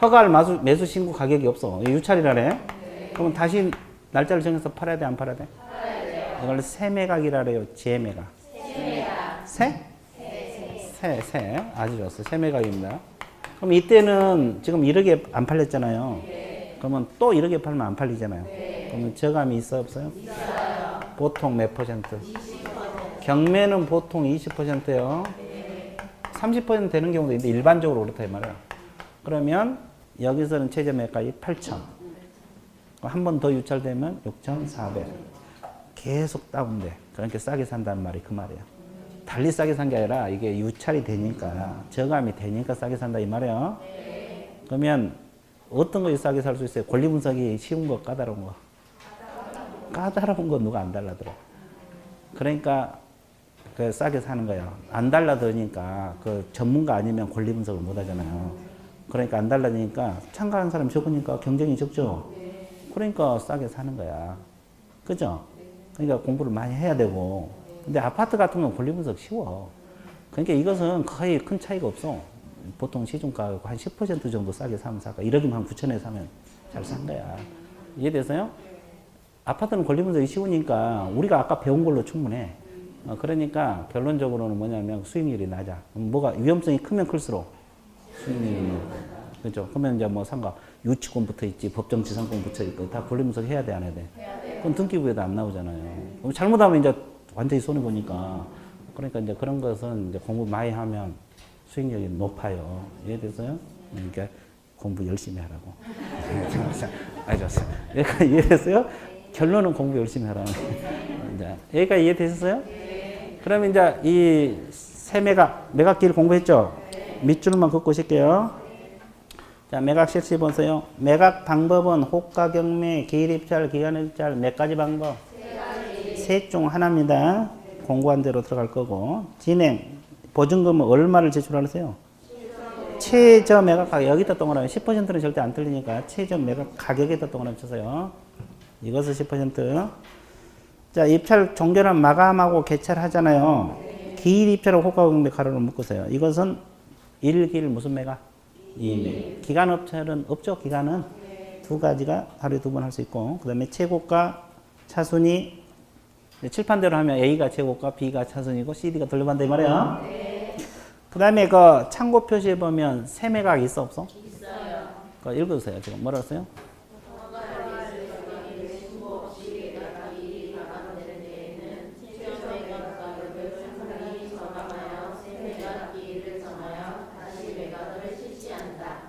허가할 매수 신고 가격이 없어. 유찰이라래. 네. 그러면 다시 날짜를 정해서 팔아야 돼, 안 팔아야 돼? 팔아야 돼요. 이걸 세매각이라 그래요, 재매각. 세매각. 세? 세. 아주 좋았어. 세매각입니다. 그럼 이때는 지금 1억에 안 팔렸잖아요. 네. 그러면 또 1억에 팔면 안 팔리잖아요. 네. 그러면 저감이 있어요, 없어요? 있어요. 보통 몇 퍼센트? 20%. 경매는 보통 20%예요. 30% 되는 경우도 있는데 일반적으로 그렇다 이 말이야. 그러면 여기서는 최저 매가액이 8천. 한 번 더 유찰되면 6,400. 계속 다운돼. 그러니까 싸게 산다는 말이 그 말이에요. 달리 싸게 산 게 아니라 이게 유찰이 되니까 저감이 되니까 싸게 산다 이 말이에요. 그러면 어떤 것이 싸게 살 수 있어요? 권리 분석이 쉬운 거, 까다로운 거? 까다로운 거 누가 안 달라들어. 그러니까 그 싸게 사는 거예요. 안 달라드니까 그 전문가 아니면 권리 분석을 못 하잖아요. 그러니까 안 달라지니까 참가하는 사람이 적으니까 경쟁이 적죠. 그러니까 싸게 사는 거야. 그죠? 그러니까 공부를 많이 해야 되고. 근데 아파트 같은 건 권리 분석 쉬워. 그러니까 이것은 거의 큰 차이가 없어. 보통 시중가 한 10% 정도 싸게 사면 살까. 1억이면 한 9천에 사면 잘 산 거야. 이해됐어요? 아파트는 권리 분석이 쉬우니까 우리가 아까 배운 걸로 충분해. 그러니까 결론적으로는 뭐냐면 수익률이 낮아. 뭐가 위험성이 크면 클수록 수익률이 그죠? 그러면 이제 뭐 상가 유치권 붙어 있지, 법정지상권 붙어 있고 다 권리 분석 해야 돼, 안 해야 돼? 그럼 등기부에도 안 나오잖아요. 그럼 잘못하면 이제 완전히 손해 보니까. 그러니까 이제 그런 것은 이제 공부 많이 하면 수익률이 높아요. 이해됐어요? 그러니까 공부 열심히 하라고. 알겠어요. 여기가 이해됐어요? 결론은 공부 열심히 하라는 거예요. 여기가 이해되셨어요? 그러면 이제 이 세 매각기를 공부했죠? 밑줄만 긋고 오실게요. 자, 매각 실시 보세요. 매각 방법은 호가, 경매, 기일 입찰, 기간 입찰 몇 가지 방법? 셋 중 하나입니다. 공부한 대로 들어갈 거고. 진행. 보증금은 얼마를 제출하세요? 최저 매각 가격. 여기다 동그라미. 10%는 절대 안 틀리니까 최저 매각 가격에다 동그라미 쳐서요. 이것을 10%. 자, 입찰 종결한 마감하고 개찰하잖아요. 기일 입찰하고 호가, 경매 가로로 묶으세요. 이것은 1길 무슨 매각? 2매각. 기간 입찰은 없죠? 기간은 두 가지가 하루에 두 번 할 수 있고. 그 다음에 최고가, 차순위. 칠판대로 하면 A가 최고가, B가 차순위고 CD가 돌려받는다 이 말이야. 그 다음에 그 참고 표시에 보면 세 매각 있어 없어? 있어요. 그 읽어주세요. 지금 뭐라 했어요?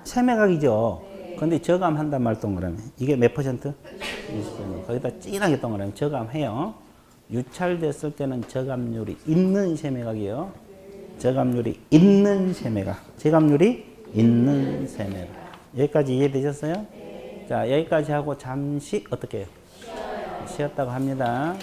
세 매각이죠. 근데 저감한단 말 동그라미. 이게 몇 퍼센트? 20%. 거기다 진하게 동그라미 저감해요. 유찰됐을 때는 저감률이 있는 세매각이에요. 저감률이 있는 세매각. 저감률이 있는 세매각. 여기까지 이해되셨어요? 자, 여기까지 하고 잠시 어떻게 해요? 쉬었다고 합니다.